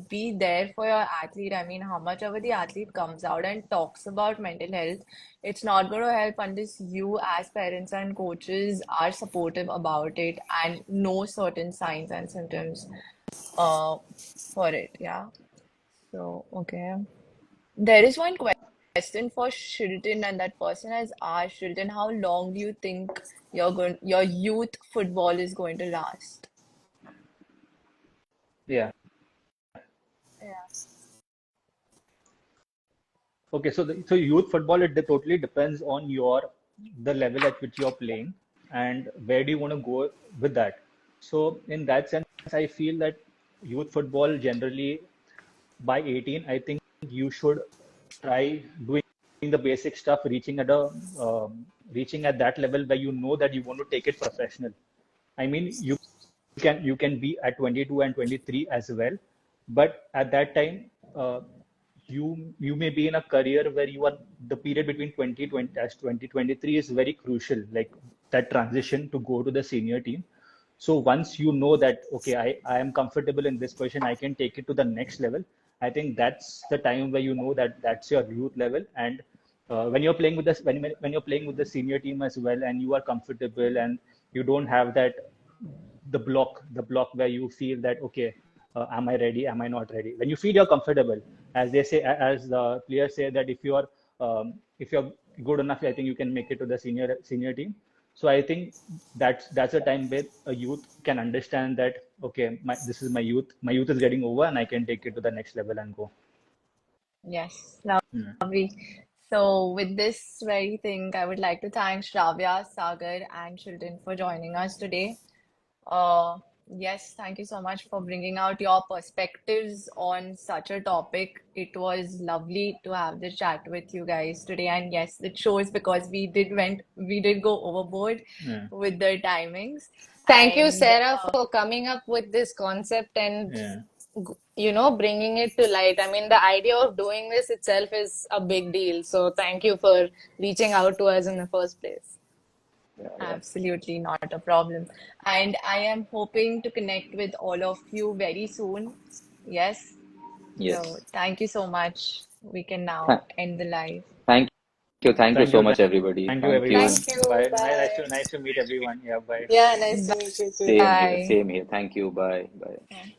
B: be there for your athlete. I mean, how much ever the athlete comes out and talks about mental health, it's not going to help unless you, as parents and coaches, are supportive about it and know certain signs and symptoms uh, for it. Yeah. So, okay. There is one question for Shilton, and that person has asked Shilton, how long do you think your youth football is going to last?
D: Yeah.
B: Yeah.
D: Okay, so youth football, it totally depends on the level at which you're playing and where do you want to go with that. So in that sense, I feel that youth football generally by 18, I think you should try doing the basic stuff, reaching at that level where you know that you want to take it professional. I mean, you can be at 22 and 23 as well, but at that time, you may be in a career where you are the period between 2020 as 2023 is very crucial, like that transition to go to the senior team. So once you know that, okay, I am comfortable in this position, I can take it to the next level. I think that's the time where you know that that's your youth level. And when you're playing with this, when you're playing with the senior team as well, and you are comfortable and you don't have that the block where you feel that, okay, am I ready? Am I not ready? When you feel you're comfortable, as they say, as the players say that if you're good enough, I think you can make it to the senior team. So I think that's a time where a youth can understand that, okay, this is my youth. My youth is getting over, and I can take it to the next level and go.
B: Yes,
D: Yeah.
B: lovely. So, with this very thing, I would like to thank Shravya, Sagar, and Shilton for joining us today. Uh, yes, thank you so much for bringing out your perspectives on such a topic. It was lovely to have this chat with you guys today. And yes, it shows because we did go overboard
D: Yeah.
B: with the timings.
C: Thank you,
B: And
C: Sarah, for coming up with this concept and,
D: Yeah.
C: bringing it to light. I mean, the idea of doing this itself is a big deal. So thank you for reaching out to us in the first place.
A: Yeah, yeah.
B: absolutely not a problem. And I am hoping to connect with all of you very soon. Yes. So
A: Yes.
B: thank you so much. We can now
A: Th-
B: end the live.
A: Thank you. Thank you
D: Thank
A: so
D: you.
A: much, everybody.
D: Thank you,
A: Thank
D: everyone.
A: you.
C: Thank you.
D: Bye. Nice
C: Bye.
D: to nice to meet everyone. Yeah. Bye.
C: Yeah, nice to meet you too.
A: Same here.
B: Bye.
A: Same here. Thank you. Bye. Bye.
B: Bye.